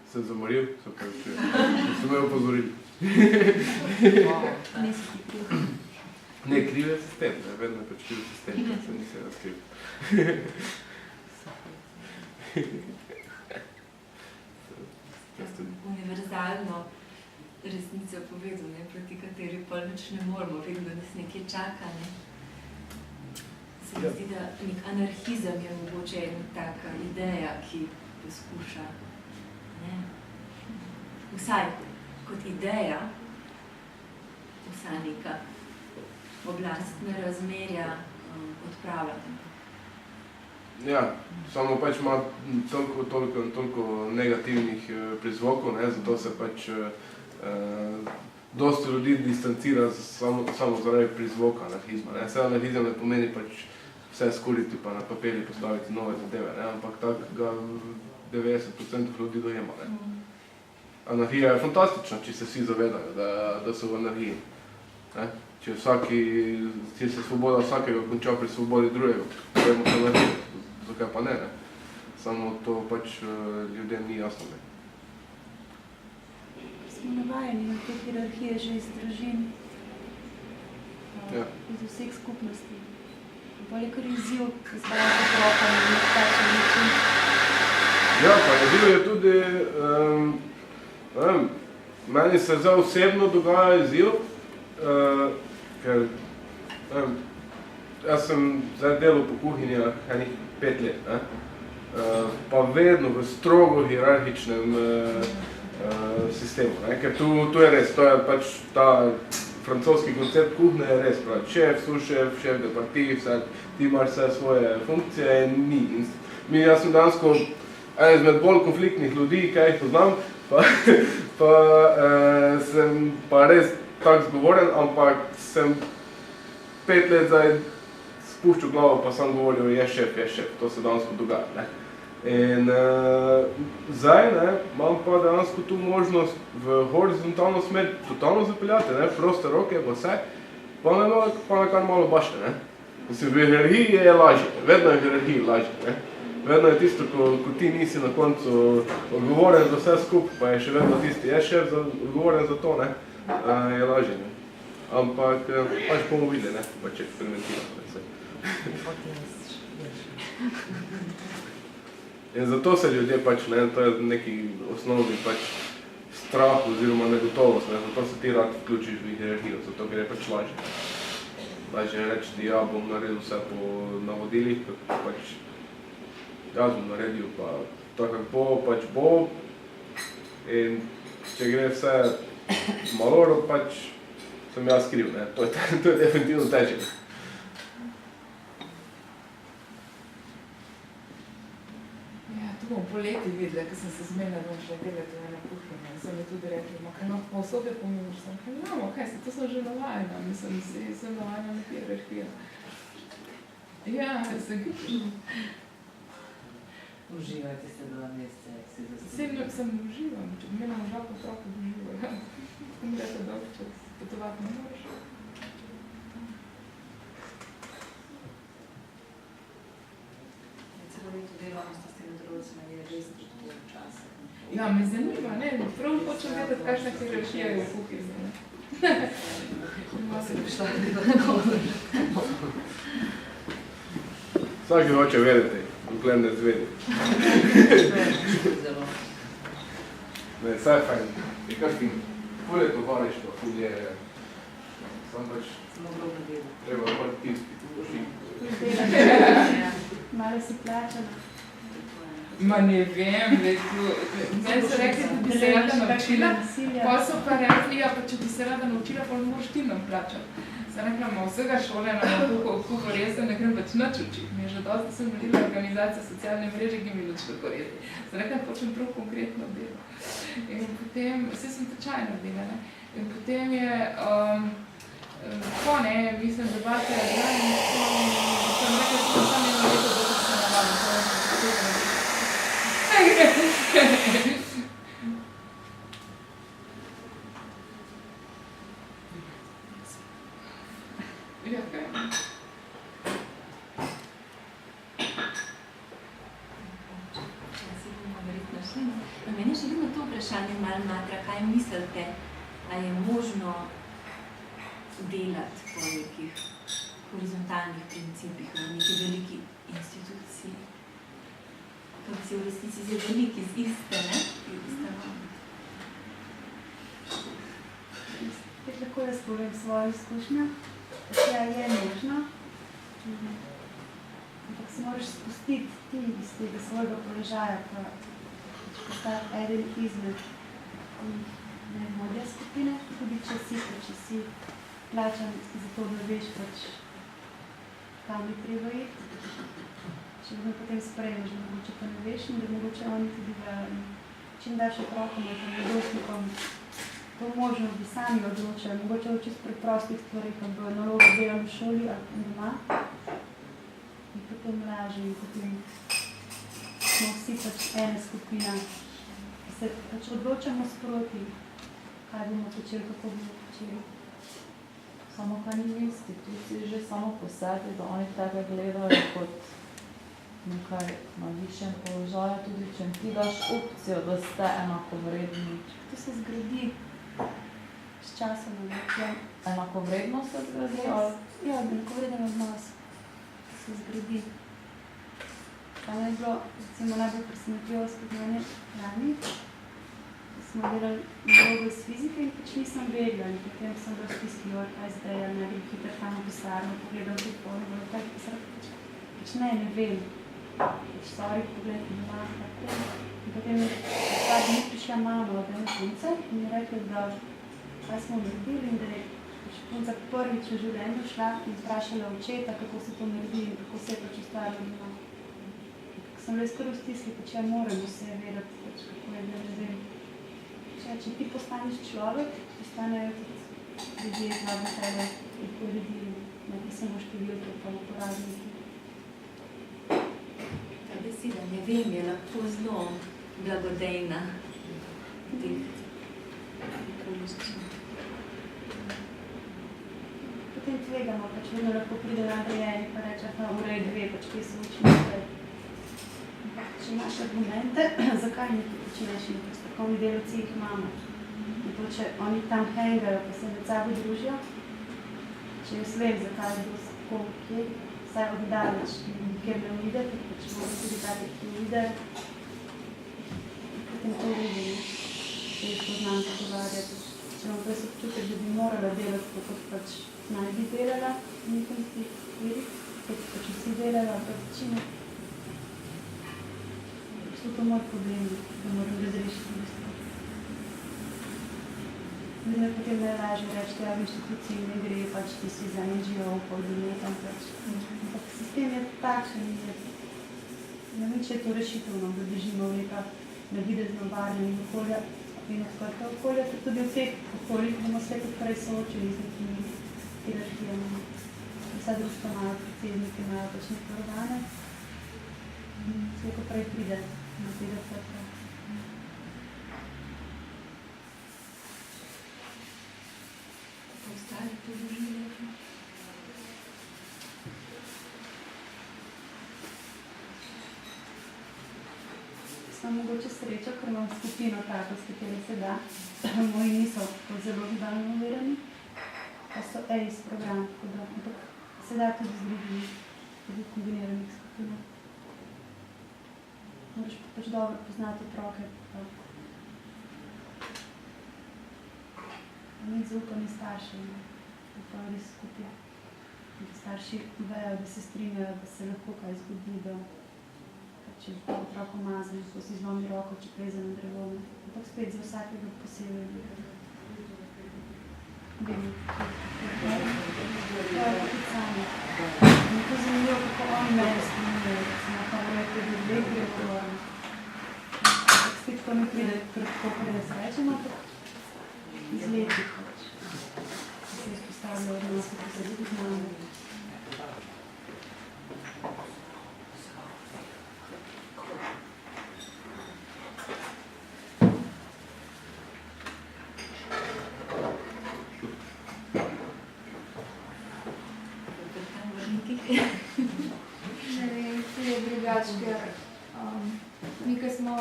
Sem zamoril, se pravi, sem me opozorili. Ne, kriv je sistem, ne, vedno je pač kriv sistem, da se nisi razkril. Univerzalno resnico povedal, ne, proti kateri pa nič ne moramo, vedno nas nekaj čaka, ne. Se mi zdi, da nek anarhizem je mogoče ena taka ideja, ki poskuša, ne, vsaj kot ideja, vsa neka oblastna razmerja odpravljati. Ja, samo pač ima toliko negativnih prizvokov, ne, zato se pač dosti ljudi distancira samo zaradi prizvoka anarhizma, ne. Vse anarhizem ne pomeni pač vse skuriti pa na papirju postaviti nove zadeve, ne, ampak tako ga 90% ljudi dojema, ne. Anarhija je fantastična, če se vsi zavedajo, da so v anarhiji, ne. če se svoboda vsakega konča pri svobodi drugega, potem to narediti, zakaj pa ne, ne? Samo to pač ljudem ni jasno. Ne? Smo navajeni na te hierarhije že iz družin, Ja. iz vseh skupnosti. Bolj je kar izziv, izvajati otroka na takšen način. Ja, pa izziv je tudi, meni se zdaj osebno dogaja izziv, ker jaz sem zdaj delal po kuhinjah enih 5 let, ne? Pa vedno v strogo hierarhičnem sistemu, ne? Ker tu je res, to je pač ta francoski koncept kuhne je res pravi. Šef, sušef, šef de partie, vse, ti imaš vse svoje funkcije in ni. Jaz sem dansko en izmed bolj konfliktnih ljudi, kaj jih poznam, pa sem pa res tak zgovoren, ampak sem 5 let zdaj spuščal glavo, pa sem govoril, je šef, to se dansko dogaja. Ne? In zdaj imam pa dejansko tu možnost v horizontalno smer totalno zapeljati, ne, proste roke pa vse, pa me kar malo bašte, ne. Mislim, v hierarhiji je lažje, vedno je v hierarhiji lažje, ne. Vedno je tisto, ko ti nisi na koncu odgovoren za vse skupaj, pa je še vedno tisti, je šef odgovoren za to, ne, je lažje, ne. Ampak pač bomo videli, ne, pa če eksperimentiramo, ne, In zato se ljudje pač, ne, to je neki osnovni pač strah oziroma negotovost, ne, zato se ti rad vključiš v hierarhijo, zato ker je pač lažje. Lažje reči, da ja, bom naredil vse po navodilih, kot pač jaz bom naredil, pa tako bo, pač bo. In če gre vse maloro, pač sem jaz kriv, ne, to je definitivno težje. Bomo poleti videli, ko sem se zmenila, da bom šla delati v eno kuhinjo. So mi tudi rekli, ker imam pa osobe pomimo, sem rekla, kaj se, to sem že navajena, mislim, sem navajena na hierarhijo. Ja, Uživajte se 2 meseca, sem uživam, če bi imela moža po otroku, bi uživala. Umrete dolg čas, potovati ne moraš. Ja, me zanima, ne, prav hočem vedeti, kakšna hierarhija je v kuhinji, ne. Pa se bi šla delati. Vsak hoče vedeti, dokler ne zvedi. Ne, saj je fajn. Je kar fin. Ful je tovarištvo, ful je... Sam pač... Treba pa tisti. Malo si plačana. Ma ne vem, meni so rekli, da bi se rada naučila, pa so pa rekli, ja, pa če bi se rada naučila, pa ne moraš ti nam plačati. Sem rekla, ma vsega šole nam kuhar jaz ne grem pač nič učiti. Mi je že dosti, da sem naredila organizacija socialne mreže, ki mi nič tako redi. Sem rekla, počem prav konkretno delo. In potem, vse sem tečaj naredila, ne. In potem je, tako ne, mislim, debate je bila in sem rekla, da sem samo eno leto, da sem navadila. Ja, kaj? Mene še vedno to vprašanje malo matra, kaj mislite, a je možno delati po nekih horizontalnih principih, v neki veliki instituciji. Kako si v resnici zelo veliki z iste, ne? Lahko jaz povem svojo izkušnjo, da je možno, ampak se moraš spustiti ti iz tega svojega položaja, pa postati eden izmed vodja skupine, tudi če si plačan za to, da veš pač, kam je treba iti. Če ga potem sprejmeš, da mogoče pa ne veš in da mogoče oni tudi čim daš otrokom ali pa mladostnikom to možnost, da sami odločajo, mogoče v čisto preprostih stvarih, pa bo nalogo delal v šoli ali doma in potem lažje in potem smo vsi pač ena skupina, ki se pač odločamo sproti, kaj bomo počeli, kako bomo počeli. Samo kaj ni v instituciji že samo po sebi, da oni tebe gledajo kot nekaj na višjem položaju, tudi če ti daš opcijo, da ste enakovredni. To se zgradi s časom. Enakovredno se zgradi? Ja, enakovreden odnos se zgradi. Tam je bilo, recimo, najbolj presenetljivo spoznanje lani, da smo delali vlogo iz fizike in pač nisem vedela. In potem sem bila v stiski, kaj zdaj, ali ne bi hitro tam v pisarno pogledal telefon, bilo tako pisarno, pač ne vem. Pač sorry, pogled in tako. In potem je ta dni prišla mama od ene punce in je rekla, da kaj smo naredili in da je punca prvič v življenju šla in vprašala očeta, kako se to naredi in kako se je pač ustvarilo doma. Sem bila skoro v stiski, pač ja moram vse vedeti, pač kako je bilo, ne vem. Če ti postaneš človek, postanejo tudi ljudje zraven tebe in poredili, ne ti samo številke pa uporabniki. Ta beseda, ne vem, je lahko zelo blagodejna teh okoliščin. Potem tvegamo, pač vedno lahko pride nadrejeni pa reče, v redu ve, pač kaj se učimo zdaj. Če imaš argumente, zakaj ne počneš in strokovni delavci jih imamo. In to, če oni tam hengajo, pa se med sabo družijo, če jaz vem, zakaj je bilo tako, kje, vsaj oddaleč, kjer ne uide, pač moram tudi dati, ki uide, potem to vidim, če jih poznam pogovarjati. Če imam res občutek, da bi morala delati, kot pač naj bi delala, nekaj ti vidi, kot pač vsi delala, pa večina. So to moj problem, da moram razrešiti v bistvu. Zdaj me potem najlažje reči, da v inštituciji ne gre, pač ti si za NGO, tam pač. Ampak sistem je takšen, ne vem, če je to rešitev, da držimo v neka navidezno varnem okolja in odprta okolja, ter tudi v teh okoljih bomo se kot prej soočili z nekimi hierarhijami. Vsa društva imajo predsednike, imajo pač neke organe. Vse ko prej pride na tega crkva. Kako ostali to doživljati? Sem mogoče sreča, ker imam skupino tako, s katero se da. Moji niso zelo gibalno uvereni, pa so ACE program, tako da, ampak se da tudi z drugimi, tudi kombiniranih skupinah. Moraš pač dobro poznati otroke, pa imeti zaupanje staršev, da pa res skupaj. Da starši vejo, da se strinjajo, da se lahko kaj zgodi, da če otrok umazne, ko si zlomi roko, če pleze na drevo. Ampak spet za vsakega posebej. Vem, to je tudi sami. In to je zanimivo, kako oni meni spominjajo, da se na ta vrejte, da dve gre odgovorni. Spet to ne pride tako, da se rečemo, ampak iz letih pač. Se izpostavljajo odnosi, ki se tudi znamo. Mi, ki smo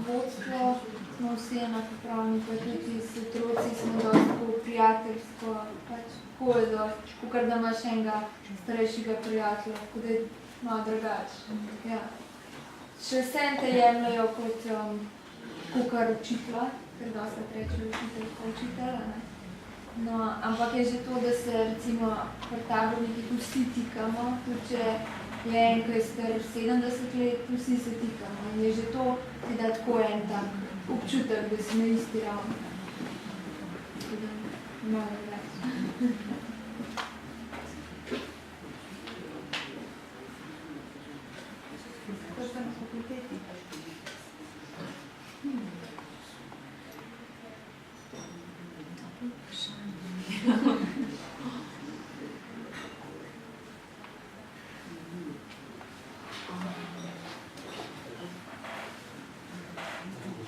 vodstvo, smo vsi enakopravni, pa tudi s otroci smo dosti prijateljsko, pač tako je dosti, kakor da imaš enega starejšega prijatelja, tako da je malo drugače. Ja. Še vsem te jemljajo kot kakor učitla, ker dosti reče učitelja, ne. No, ampak je že to, da se recimo pri tabornikih vsi tikamo, tudi če je en, ki je star 70 let, vsi se tikamo. In je že to, ti da tako en tak občutek, da si na isti ravni. Tako da malo več. Kako ste na fakulteti?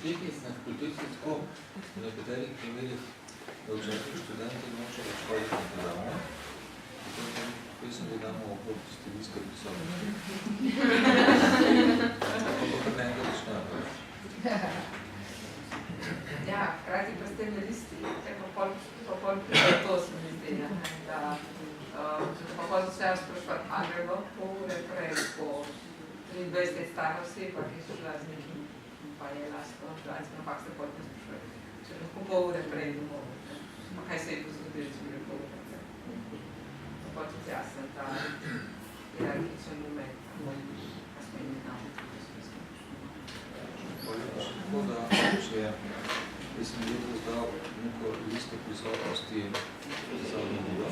Na fakulteti tako, v nekaterih primerih da včasih študenti noče več hoditi na predavanje, potem pesem, da damo okrog stilistke prisotnosti. Tako pa kar nekaj začnejo. Ja, hkrati pa ste na listi, pa pol to se mi zdi, da pa pol začnejo sprašovati, ali je bilo pol ure prej po 23 let stara oseba, ki so šla z nekim, pa je lastno, ampak ste pol ne sprašovali, če lahko pol ure prej domov, pa kaj se je pozgodilo, če bi bilo pol ure prej. Pa tudi jasen ta hierarhičen moment, pa smo imeli tam. Tako da, če jaz sem letos dal neko listo prisotnosti za odmoro,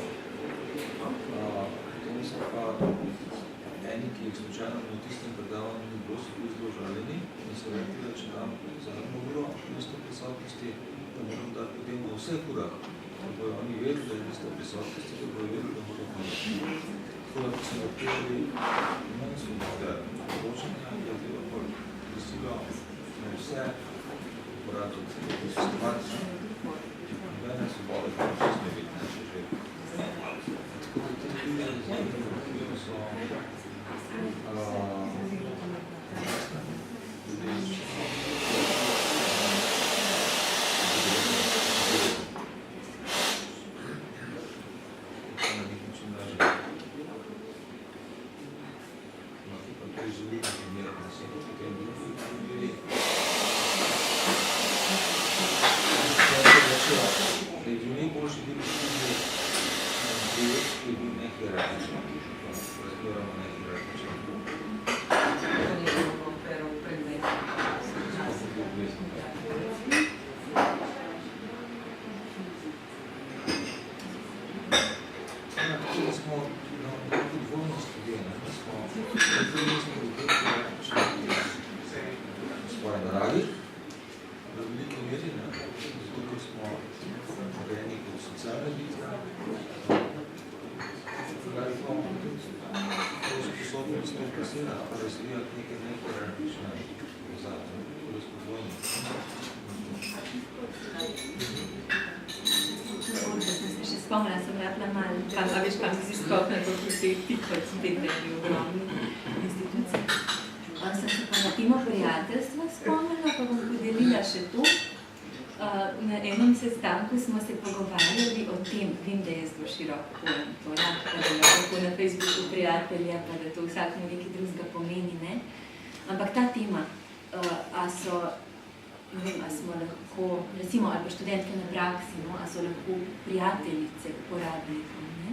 potem so pa eni, ki jih slučajno na tistem predavanju ni bilo, so bili zelo žaljeni in so rekli, da če dam za odmoro listo prisotnosti, da moram dati potem v vseh urah, da bojo oni vedeli, da je listo prisotnosti, da bojo vedeli, da moram hoditi. Tako da so napravili manj svobode odločanja, da je treba prisilo na vse uporadu sistematično. Nobene svobode, pa vse sme biti, če že. Tako da te ljudje so spomnila sem rabila malo, a veš, kam si skok na to, ki se je tikvat spet nekaj ogromni institucij. Sem se pa na temo prijateljstva spomnila, pa bom podelila še to. Na enem sestanku smo se pogovarjali o tem, vem, da je zelo široko pojem to, da lahko na Facebooku prijatelja, pa da to vsak nekaj drugega pomeni, ne? Ampak ta tema, a so, ne vem, a smo lahko, recimo, ali pa študentke na praksi, no, a so lahko prijateljice uporabnikov, ne?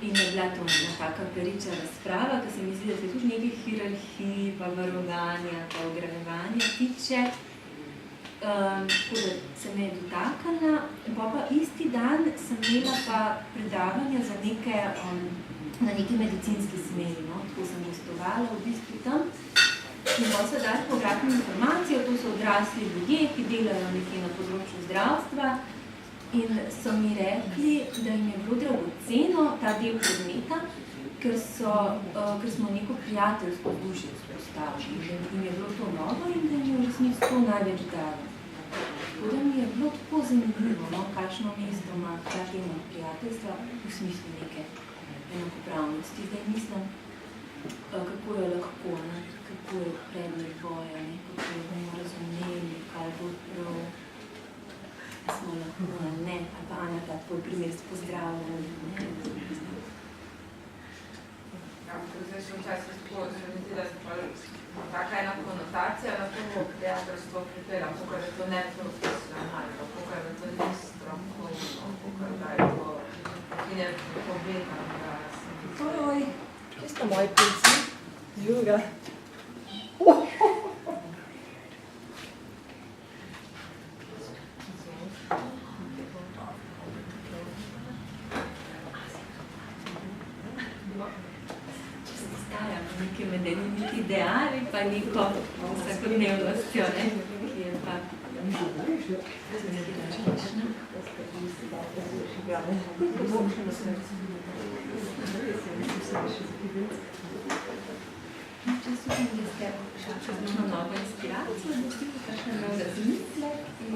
In je bila to taka periča razprava, ki se mi zdi, da se tudi nekaj hierarhij, pa varovanja, pa ogrevanja tiče. Tako da se me je dotaknila. Pa isti dan sem imela pa predavanja za neke, na neki medicinski smeri, no? Tako sem gostovala v bistvu tam. In pa so dali povratno informacijo, to so odrasli ljudje, ki delajo nekje na področju zdravstva in so mi rekli, da jim je bilo dragoceno ta del predmeta, ker smo neko prijateljsko dušje vzpostavili. In je bilo to novo in da jim je v resnici to največ dalo. Tako da mi je bilo tako zanimivo, no, kakšno mesto ima ta tema prijateljstva v smislu neke enakopravnosti. Zdaj mislim, kako je lahko, ne? Kako je predmet boja, ne? Kako jo bomo razumeli, kaj bo prav, smo lahko, ne, ali pa Anja ta tvoj primer pozdravljali, ne? Ja, zdaj še včasih tako zrediti, da se pa taka ena konotacija na to prijateljstvo pripela, pokaj je to neprofesionalno, pokaj je to ni strokovno, pokaj da je to, ki ne povedam, da sem... Oj, čisto moj pici, Juga. Med enimi ideali, pa neko vsakodnevnostjo, ne, ki je pa če so mi ste kakšno novo inspiracijo, da si kakšno nov razmislek in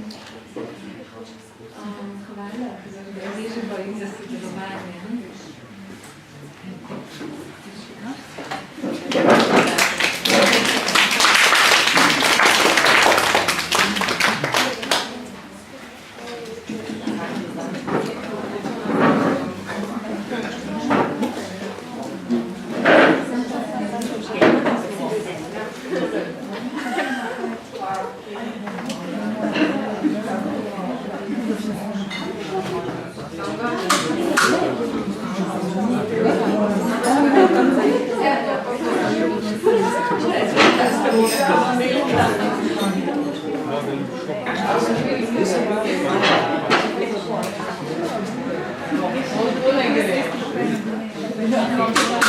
Thank you.